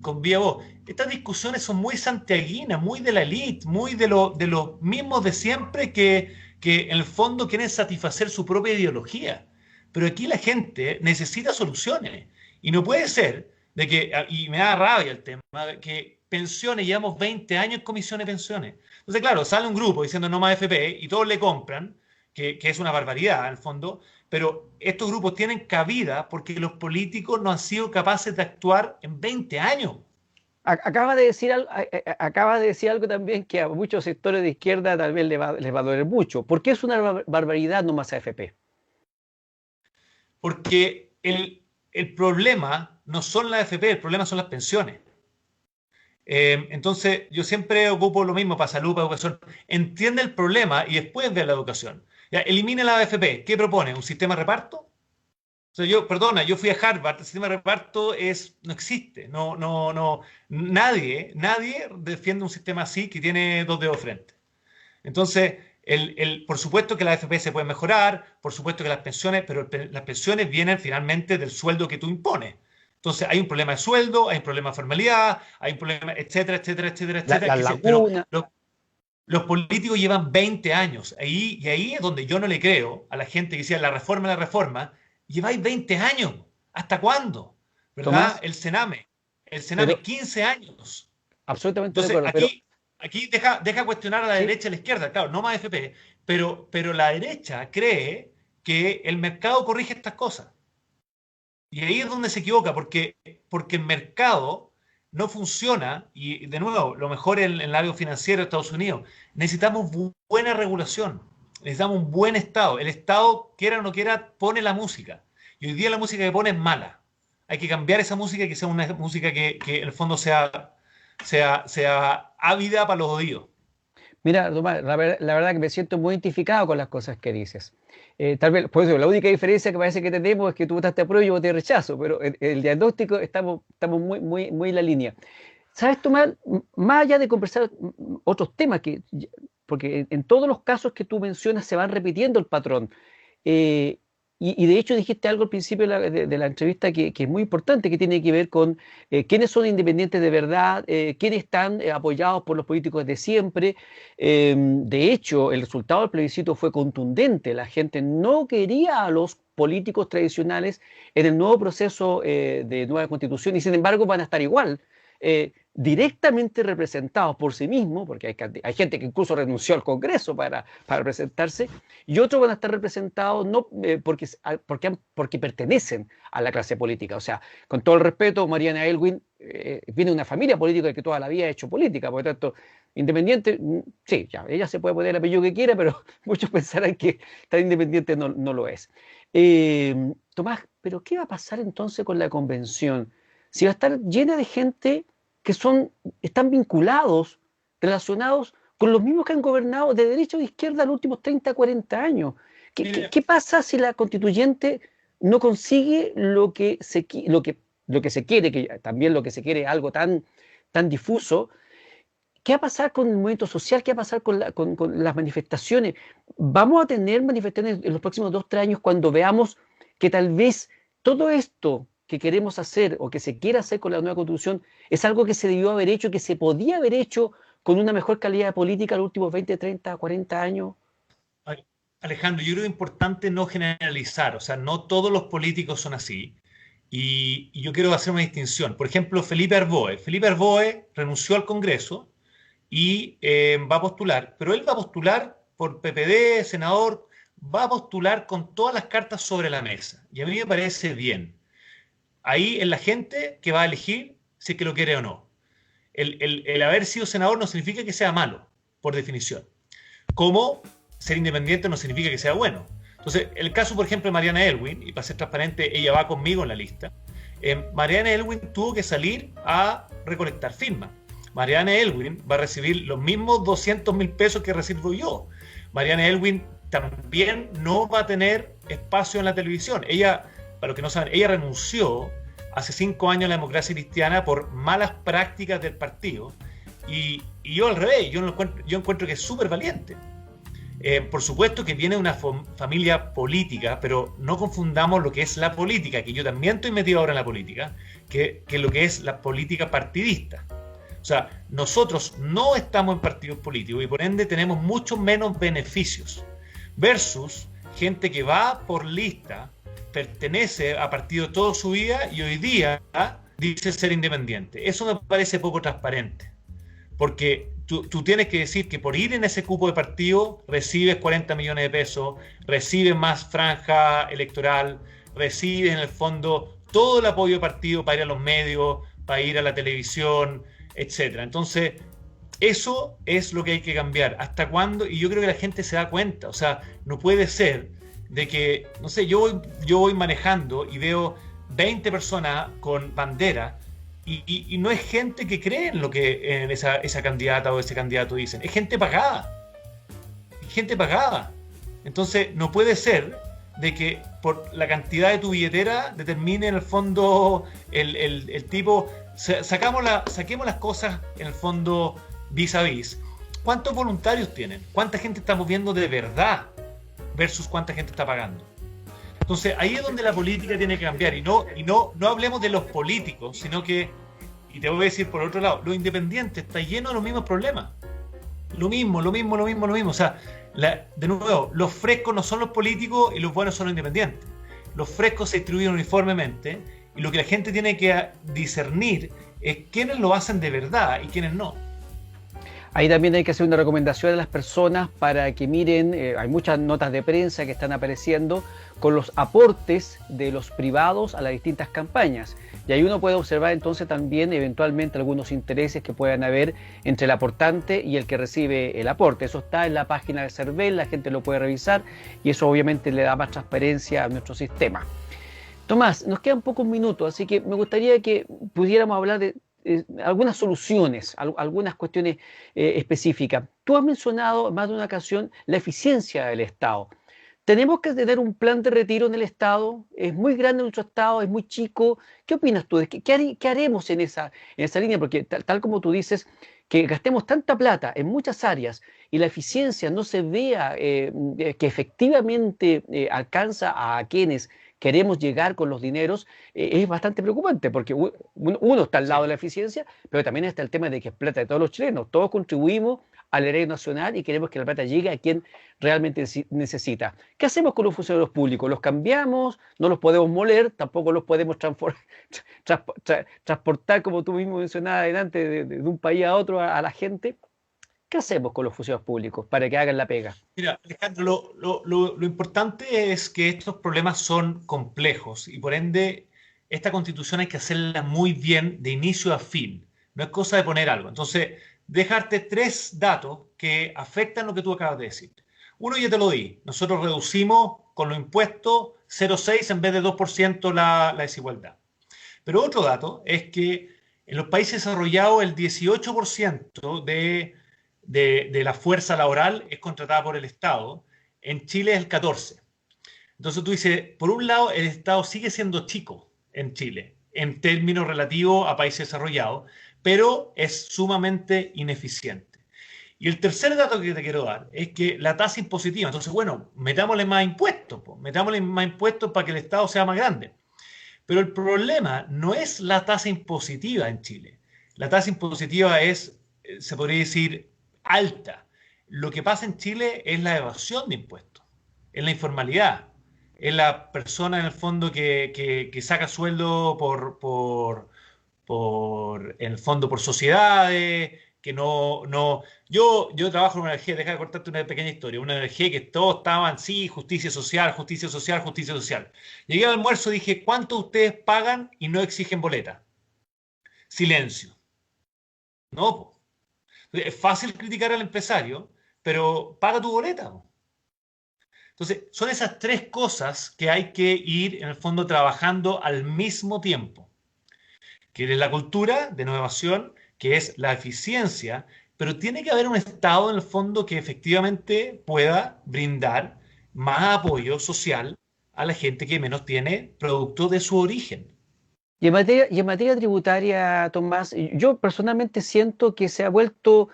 con vía voz. Estas discusiones son muy santiaguinas, muy de la élite, muy de los mismos de siempre que en el fondo quieren satisfacer su propia ideología. Pero aquí la gente necesita soluciones. Y no puede ser de que, y me da rabia el tema, que pensiones, llevamos 20 años en comisión de pensiones. Entonces, claro, sale un grupo diciendo no más FP y todos le compran, que es una barbaridad en el fondo, pero estos grupos tienen cabida porque los políticos no han sido capaces de actuar en 20 años. Acaba de decir algo también que a muchos sectores de izquierda tal vez les va a doler mucho. ¿Por qué es una barbaridad no más AFP? Porque el problema no son las AFP, el problema son las pensiones. Entonces, yo siempre ocupo lo mismo para salud, para educación. Entiende el problema y después ve la educación. Ya, elimine la AFP. ¿Qué propone? ¿Un sistema de reparto? O sea, yo fui a Harvard, el sistema de reparto no existe. Nadie defiende un sistema así que tiene dos dedos frente. Entonces, por supuesto que la AFP se puede mejorar, por supuesto que las pensiones, pero las pensiones vienen finalmente del sueldo que tú impones. Entonces, hay un problema de sueldo, hay un problema de formalidad, hay un problema, etcétera, etcétera, etcétera, etcétera. La Pero laguna. los políticos llevan 20 años. Y ahí es donde yo no le creo a la gente que decía la reforma. Lleváis 20 años. ¿Hasta cuándo? ¿Verdad? Tomás, El Sename, pero 15 años. absolutamente de Entonces, acuerdo, pero aquí deja cuestionar a la sí. derecha y a la izquierda. Claro, no más FP, pero la derecha cree que el mercado corrige estas cosas. Y ahí es donde se equivoca, porque el mercado no funciona, y de nuevo, lo mejor en el área financiero de Estados Unidos, necesitamos buena regulación, necesitamos un buen Estado. El Estado, quiera o no quiera, pone la música. Y hoy día la música que pone es mala. Hay que cambiar esa música y que sea una música que en el fondo sea ávida para los oídos. Mira, Tomás, la verdad que me siento muy identificado con las cosas que dices. Tal vez, por eso, la única diferencia que parece que tenemos es que tú votaste a prueba y yo voté rechazo, pero el diagnóstico estamos muy en la línea. ¿Sabes, Tomás? Más allá de conversar otros temas, porque en todos los casos que tú mencionas se van repitiendo el patrón. Eh, y de hecho dijiste algo al principio de la entrevista que es muy importante, que tiene que ver con quiénes son independientes de verdad, quiénes están apoyados por los políticos de siempre. De hecho, el resultado del plebiscito fue contundente. La gente no quería a los políticos tradicionales en el nuevo proceso de nueva constitución y sin embargo van a estar igual. Directamente representados por sí mismos, porque hay gente que incluso renunció al Congreso para presentarse, y otros van a estar representados no porque pertenecen a la clase política. O sea, con todo el respeto, Mariana Elwin viene de una familia política que toda la vida ha hecho política, por lo tanto, independiente, sí, ya, ella se puede poner el apellido que quiera, pero muchos pensarán que tan independiente no lo es. Tomás, ¿pero qué va a pasar entonces con la convención? Si va a estar llena de gente que están vinculados, relacionados con los mismos que han gobernado de derecha o de izquierda los últimos 30, 40 años. Mire, ¿Qué pasa si la constituyente no consigue lo que se quiere, que también lo que se quiere es algo tan difuso? ¿Qué va a pasar con el movimiento social? ¿Qué va a pasar con las manifestaciones? ¿Vamos a tener manifestaciones en los próximos 2, 3 años cuando veamos que tal vez todo esto que queremos hacer o que se quiere hacer con la nueva constitución es algo que se debió haber hecho, que se podía haber hecho con una mejor calidad de política en los últimos 20, 30, 40 años? Alejandro, yo creo que es importante no generalizar, o sea, no todos los políticos son así. Y yo quiero hacer una distinción. Por ejemplo, Felipe Arboe. Felipe Arboe renunció al Congreso y va a postular, pero él va a postular por PPD, senador, va a postular con todas las cartas sobre la mesa. Y a mí me parece bien. Ahí es la gente que va a elegir si es que lo quiere o no. El haber sido senador no significa que sea malo, por definición. Como ser independiente no significa que sea bueno. Entonces, el caso, por ejemplo, de Mariana Elwin, y para ser transparente, ella va conmigo en la lista. Mariana Elwin tuvo que salir a recolectar firmas. Mariana Elwin va a recibir los mismos 200.000 pesos que recibo yo. Mariana Elwin también no va a tener espacio en la televisión. Ella, para los que no saben, ella renunció hace 5 años a la democracia cristiana por malas prácticas del partido. Y yo al revés, yo encuentro que es súper valiente. Por supuesto que viene de una familia política, pero no confundamos lo que es la política, que yo también estoy metido ahora en la política, que lo que es la política partidista. O sea, nosotros no estamos en partidos políticos y por ende tenemos mucho menos beneficios versus gente que va por lista, pertenece a partidos toda su vida y hoy día dice ser independiente. Eso me parece poco transparente, porque tú tienes que decir que por ir en ese cupo de partido recibes 40 millones de pesos, recibes más franja electoral, recibes en el fondo todo el apoyo de partido para ir a los medios, para ir a la televisión, etcétera. Entonces, eso es lo que hay que cambiar. ¿Hasta cuándo? Y yo creo que la gente se da cuenta. O sea, no puede ser de que, no sé, yo voy manejando y veo 20 personas con bandera y no es gente que cree en lo que en esa candidata o ese candidato dicen. Es gente pagada. Es gente pagada. Entonces, no puede ser de que por la cantidad de tu billetera determine en el fondo el tipo. Saquemos las cosas en el fondo vis a vis. ¿Cuántos voluntarios tienen? ¿Cuánta gente estamos viendo de verdad versus cuánta gente está pagando? Entonces ahí es donde la política tiene que cambiar y no hablemos de los políticos, sino que, y te voy a decir por otro lado, los independientes está lleno de los mismos problemas. Lo mismo. O sea, de nuevo, los frescos no son los políticos y los buenos son los independientes. Los frescos se distribuyen uniformemente y lo que la gente tiene que discernir es quiénes lo hacen de verdad y quiénes no. Ahí también hay que hacer una recomendación a las personas para que miren, hay muchas notas de prensa que están apareciendo con los aportes de los privados a las distintas campañas. Y ahí uno puede observar entonces también eventualmente algunos intereses que puedan haber entre el aportante y el que recibe el aporte. Eso está en la página de CERVEL, la gente lo puede revisar y eso obviamente le da más transparencia a nuestro sistema. Tomás, nos quedan pocos minutos, así que me gustaría que pudiéramos hablar de algunas soluciones, algunas cuestiones específicas. Tú has mencionado más de una ocasión la eficiencia del Estado. ¿Tenemos que tener un plan de retiro en el Estado? ¿Es muy grande nuestro Estado? ¿Es muy chico? ¿Qué opinas tú? ¿Qué haremos en esa línea? Porque tal como tú dices, que gastemos tanta plata en muchas áreas y la eficiencia no se vea que efectivamente alcanza a quienes queremos llegar con los dineros, es bastante preocupante, porque uno está al lado de la eficiencia, pero también está el tema de que es plata de todos los chilenos. Todos contribuimos al erario nacional y queremos que la plata llegue a quien realmente necesita. ¿Qué hacemos con los funcionarios públicos? ¿Los cambiamos? ¿No los podemos moler? ¿Tampoco los podemos transportar, como tú mismo mencionabas adelante, de un país a otro a la gente? ¿Qué hacemos con los funcionarios públicos para que hagan la pega? Mira, Alejandro, lo importante es que estos problemas son complejos y por ende esta constitución hay que hacerla muy bien de inicio a fin. No es cosa de poner algo. Entonces, dejarte 3 datos que afectan lo que tú acabas de decir. Uno ya te lo di. Nosotros reducimos con los impuestos 0,6 en vez de 2% la desigualdad. Pero otro dato es que en los países desarrollados el 18% de la fuerza laboral es contratada por el Estado. En Chile es el 14%. Entonces tú dices, por un lado, el Estado sigue siendo chico en Chile, en términos relativos a países desarrollados, pero es sumamente ineficiente. Y el tercer dato que te quiero dar es que la tasa impositiva, entonces, bueno, metámosle más impuestos para que el Estado sea más grande. Pero el problema no es la tasa impositiva en Chile. La tasa impositiva es, se podría decir, alta. Lo que pasa en Chile es la evasión de impuestos, es la informalidad, es la persona en el fondo que saca sueldo en el fondo por sociedades, que no. Yo trabajo en una ONG, deja de cortarte una pequeña historia, una ONG que todos estaban, sí, justicia social, justicia social, justicia social. Llegué al almuerzo y dije, ¿cuánto ustedes pagan y no exigen boleta? Silencio. No, po. Es fácil criticar al empresario, pero paga tu boleta, po. Entonces, son esas tres cosas que hay que ir, en el fondo, trabajando al mismo tiempo, que es la cultura de innovación, que es la eficiencia, pero tiene que haber un Estado, en el fondo, que efectivamente pueda brindar más apoyo social a la gente que menos tiene producto de su origen. Y en materia tributaria, Tomás, yo personalmente siento que se ha vuelto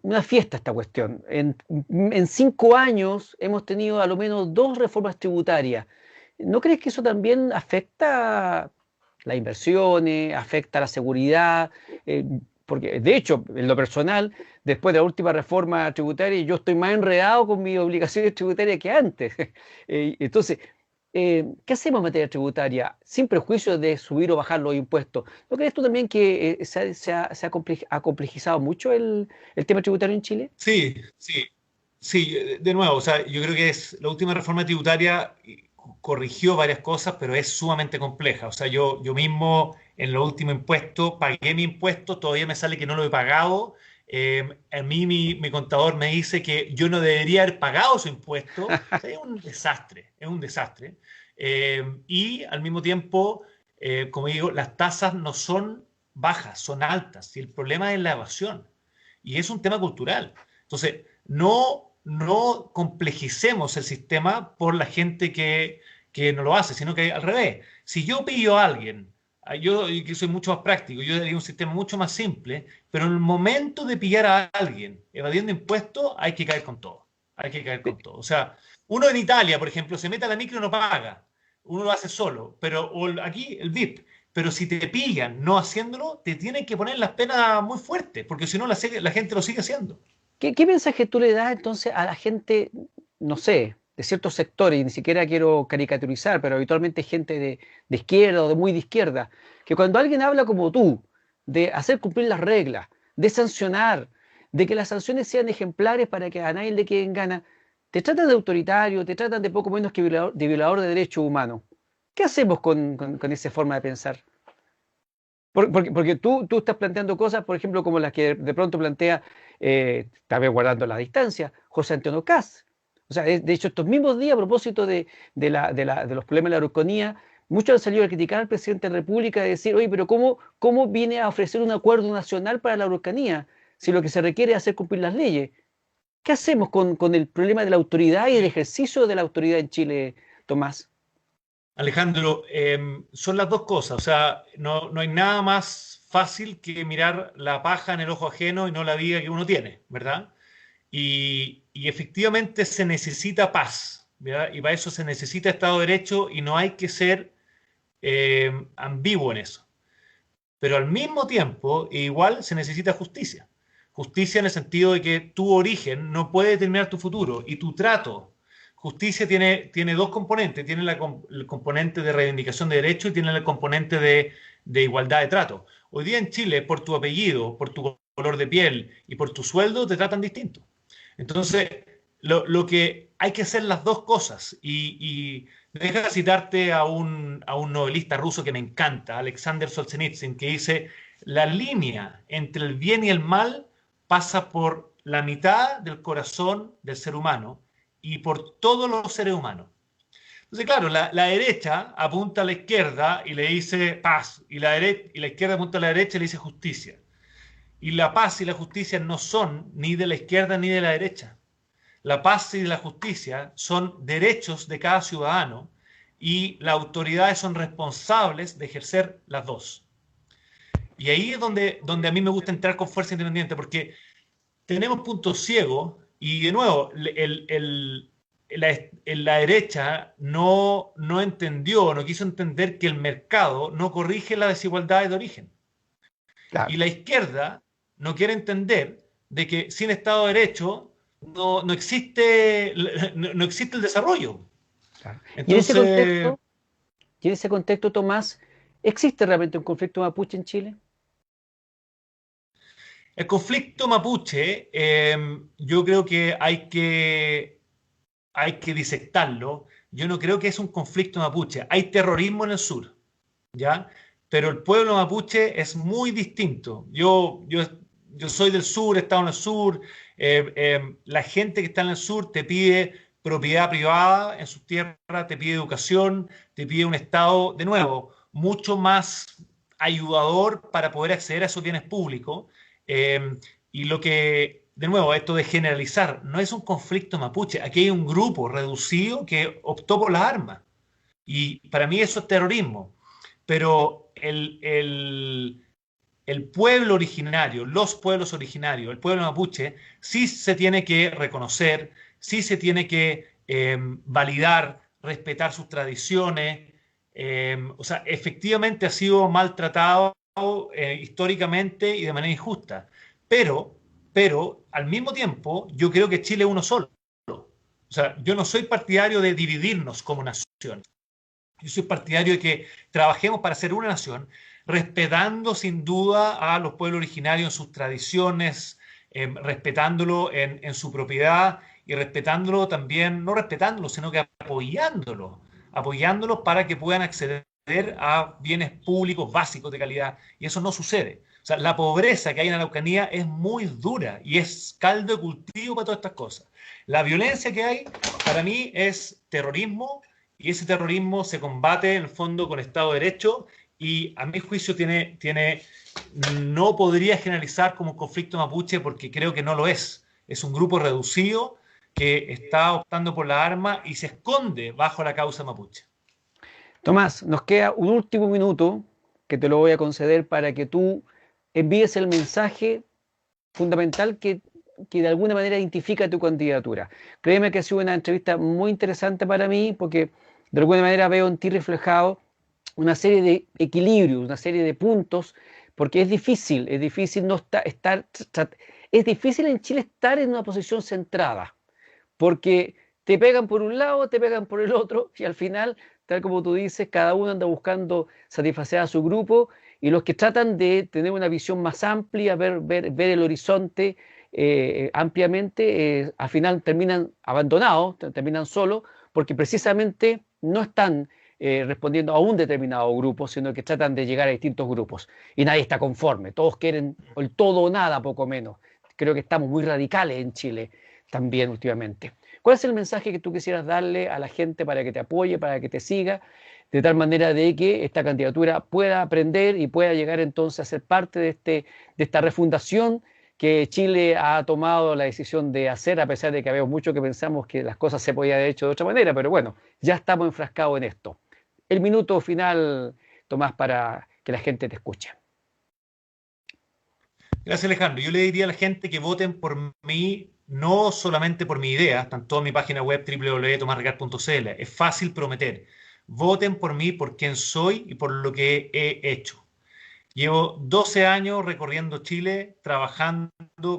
una fiesta esta cuestión. En 5 años hemos tenido a lo menos 2 reformas tributarias. ¿No crees que eso también afecta las inversiones, afecta la seguridad? Eh, Porque, de hecho, en lo personal, después de la última reforma tributaria, yo estoy más enredado con mis obligaciones tributarias que antes. Entonces, ¿qué hacemos en materia tributaria? Sin prejuicio de subir o bajar los impuestos. ¿No crees tú también que ha complejizado mucho el tema tributario en Chile? Sí, sí, sí, de nuevo, o sea, yo creo que es la última reforma tributaria corrigió varias cosas, pero es sumamente compleja. O sea, yo mismo en los últimos impuestos pagué mi impuesto, todavía me sale que no lo he pagado. A mí mi contador me dice que yo no debería haber pagado su impuesto. O sea, es un desastre, es un desastre. Y al mismo tiempo, como digo, las tasas no son bajas, son altas. Y el problema es la evasión. Y es un tema cultural. Entonces, no complejicemos el sistema por la gente que no lo hace, sino que al revés. Si yo pillo a alguien, yo que soy mucho más práctico, yo daría un sistema mucho más simple, pero en el momento de pillar a alguien evadiendo impuestos, hay que caer con todo. Hay que caer con todo. O sea, uno en Italia, por ejemplo, se mete a la micro y no paga. Uno lo hace solo, pero aquí el VIP. Pero si te pillan no haciéndolo, te tienen que poner las penas muy fuertes, porque si no la gente lo sigue haciendo. ¿Qué mensaje tú le das entonces a la gente, no sé, de ciertos sectores, y ni siquiera quiero caricaturizar, pero habitualmente gente de izquierda o de muy de izquierda, que cuando alguien habla como tú, de hacer cumplir las reglas, de sancionar, de que las sanciones sean ejemplares para que a nadie le queden ganas, te tratan de autoritario, te tratan de poco menos que violador de derechos humanos? ¿Qué hacemos con esa forma de pensar? Porque tú estás planteando cosas, por ejemplo, como las que de pronto plantea, tal vez guardando la distancia, José Antonio Caz. O sea, de hecho, estos mismos días, a propósito de los problemas de la Araucanía, muchos han salido a criticar al presidente de la República y decir, oye, pero ¿cómo viene a ofrecer un acuerdo nacional para la Araucanía si lo que se requiere es hacer cumplir las leyes? ¿Qué hacemos con el problema de la autoridad y el ejercicio de la autoridad en Chile, Tomás? Alejandro, son las dos cosas. O sea, no hay nada más fácil que mirar la paja en el ojo ajeno y no la vida que uno tiene, ¿verdad? Y efectivamente se necesita paz, ¿verdad? Y para eso se necesita Estado de Derecho y no hay que ser ambiguo en eso. Pero al mismo tiempo, igual se necesita justicia. Justicia en el sentido de que tu origen no puede determinar tu futuro y tu trato. Justicia tiene dos componentes. Tiene el componente de reivindicación de derechos y tiene el componente de igualdad de trato. Hoy día en Chile, por tu apellido, por tu color de piel y por tu sueldo, te tratan distinto. Entonces, lo que hay que hacer las dos cosas. Y deja citarte a un novelista ruso que me encanta, Alexander Solzhenitsyn, que dice, la línea entre el bien y el mal pasa por la mitad del corazón del ser humano y por todos los seres humanos. Entonces, claro, la derecha apunta a la izquierda y le dice paz, y la izquierda apunta a la derecha y le dice justicia. Y la paz y la justicia no son ni de la izquierda ni de la derecha. La paz y la justicia son derechos de cada ciudadano y las autoridades son responsables de ejercer las dos. Y ahí es donde a mí me gusta entrar con fuerza independiente, porque tenemos puntos ciegos y de nuevo, la derecha no entendió, no quiso entender que el mercado no corrige las desigualdades de origen. Claro. Y la izquierda no quiere entender de que sin Estado de Derecho no existe el desarrollo. Claro. Entonces, y en ese contexto, Tomás, ¿existe realmente un conflicto mapuche en Chile? el conflicto mapuche, yo creo que hay que disectarlo. Yo no creo que es un conflicto mapuche. Hay terrorismo en el sur, ¿ya? Pero el pueblo mapuche es muy distinto. Yo soy del sur, he estado en el sur. La gente que está en el sur te pide propiedad privada en sus tierras, te pide educación, te pide un Estado, de nuevo, mucho más ayudador para poder acceder a esos bienes públicos. Y lo que, de nuevo, esto de generalizar, no es un conflicto mapuche. Aquí hay un grupo reducido que optó por las armas. Y para mí eso es terrorismo. Pero el pueblo originario, los pueblos originarios, el pueblo mapuche, sí se tiene que reconocer, sí se tiene que validar, respetar sus tradiciones. O sea, efectivamente ha sido maltratado históricamente y de manera injusta. Pero, al mismo tiempo, yo creo que Chile es uno solo. O sea, yo no soy partidario de dividirnos como nación. Yo soy partidario de que trabajemos para ser una nación, respetando sin duda a los pueblos originarios en sus tradiciones, respetándolo en su propiedad y respetándolo también, no respetándolo, sino que apoyándolo para que puedan acceder a bienes públicos básicos de calidad. Y eso no sucede. O sea, la pobreza que hay en la Araucanía es muy dura y es caldo de cultivo para todas estas cosas. La violencia que hay, para mí, es terrorismo, y ese terrorismo se combate en el fondo con Estado de Derecho, y a mi juicio no podría generalizar como un conflicto mapuche porque creo que no lo es. Es un grupo reducido que está optando por la arma y se esconde bajo la causa mapuche. Tomás, nos queda un último minuto que te lo voy a conceder para que tú envíes el mensaje fundamental que de alguna manera identifica tu candidatura. Créeme que ha sido una entrevista muy interesante para mí porque de alguna manera veo en ti reflejado una serie de equilibrios, una serie de puntos, porque es difícil no es difícil en Chile estar en una posición centrada, porque te pegan por un lado, te pegan por el otro, y al final, tal como tú dices, cada uno anda buscando satisfacer a su grupo, y los que tratan de tener una visión más amplia, ver el horizonte ampliamente, al final terminan abandonados, terminan solos, porque precisamente no están respondiendo a un determinado grupo, sino que tratan de llegar a distintos grupos. Y nadie está conforme, todos quieren el todo o nada, poco menos. Creo que estamos muy radicales en Chile también últimamente. ¿Cuál es el mensaje que tú quisieras darle a la gente para que te apoye, para que te siga, de tal manera de que esta candidatura pueda aprender y pueda llegar entonces a ser parte de esta refundación que Chile ha tomado la decisión de hacer, a pesar de que había mucho que pensamos que las cosas se podían haber hecho de otra manera, pero bueno, ya estamos enfrascados en esto. El minuto final, Tomás, para que la gente te escuche. Gracias, Alejandro. Yo le diría a la gente que voten por mí, no solamente por mi idea, está en toda mi página web www.tomasricard.cl. Es fácil prometer. Voten por mí por quién soy y por lo que he hecho. Llevo 12 años recorriendo Chile, trabajando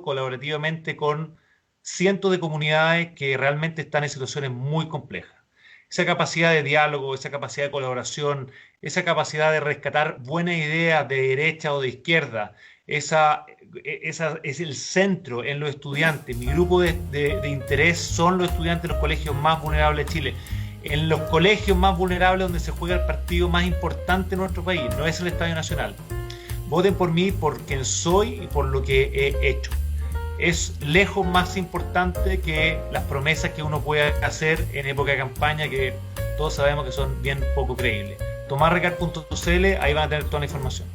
colaborativamente con cientos de comunidades que realmente están en situaciones muy complejas. Esa capacidad de diálogo, esa capacidad de colaboración, esa capacidad de rescatar buenas ideas de derecha o de izquierda, esa es el centro en los estudiantes. Mi grupo de interés son los estudiantes de los colegios más vulnerables de Chile. En los colegios más vulnerables donde se juega el partido más importante de nuestro país, no es el Estadio Nacional. Voten por mí, por quien soy y por lo que he hecho. Es lejos más importante que las promesas que uno puede hacer en época de campaña, que todos sabemos que son bien poco creíbles. tomasricard.cl, ahí van a tener toda la información.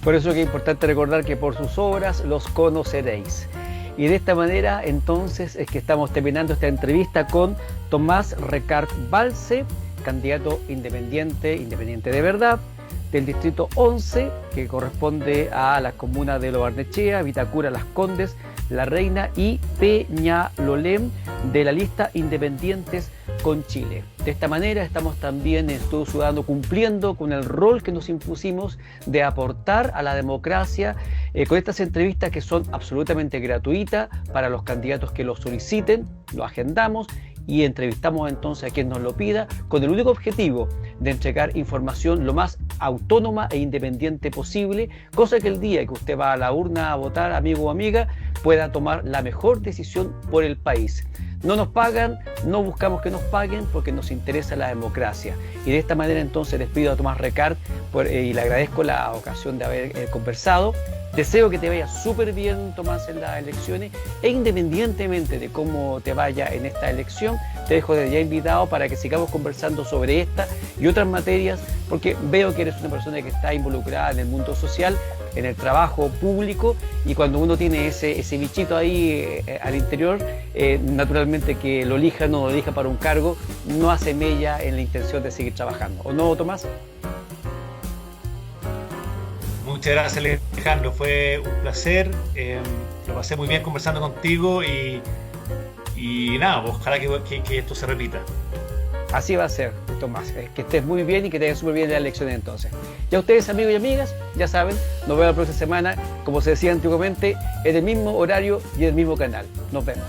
Por eso que es importante recordar que por sus obras los conoceréis. Y de esta manera entonces es que estamos terminando esta entrevista con Tomás Ricard Valse, candidato independiente de verdad, del distrito 11, que corresponde a las comunas de Lo Barnechea, Vitacura, Las Condes, La Reina y Peñalolén de la lista Independientes con Chile. De esta manera estamos también en Estudio Ciudadano cumpliendo con el rol que nos impusimos de aportar a la democracia con estas entrevistas que son absolutamente gratuitas para los candidatos que lo soliciten, lo agendamos y entrevistamos entonces a quien nos lo pida con el único objetivo de entregar información lo más autónoma e independiente posible, cosa que el día que usted va a la urna a votar, amigo o amiga, pueda tomar la mejor decisión por el país. No nos pagan, no buscamos que nos paguen porque nos interesa la democracia. Y de esta manera entonces les pido a Tomás Recart y le agradezco la ocasión de haber conversado. Deseo que te vaya súper bien, Tomás, en las elecciones e independientemente de cómo te vaya en esta elección, te dejo desde ya invitado para que sigamos conversando sobre esta y otras materias, porque veo que eres una persona que está involucrada en el mundo social, en el trabajo público, y cuando uno tiene ese bichito ahí al interior, naturalmente que lo elija o no lo elija para un cargo, no hace mella en la intención de seguir trabajando. ¿O no, Tomás? Muchas gracias, Alejandro. Fue un placer. Lo pasé muy bien conversando contigo y nada, ojalá que esto se repita. Así va a ser, Tomás. Que estés muy bien y que te vaya súper bien en la elección entonces. Ya ustedes, amigos y amigas, ya saben, nos vemos la próxima semana, como se decía antiguamente, en el mismo horario y en el mismo canal. Nos vemos.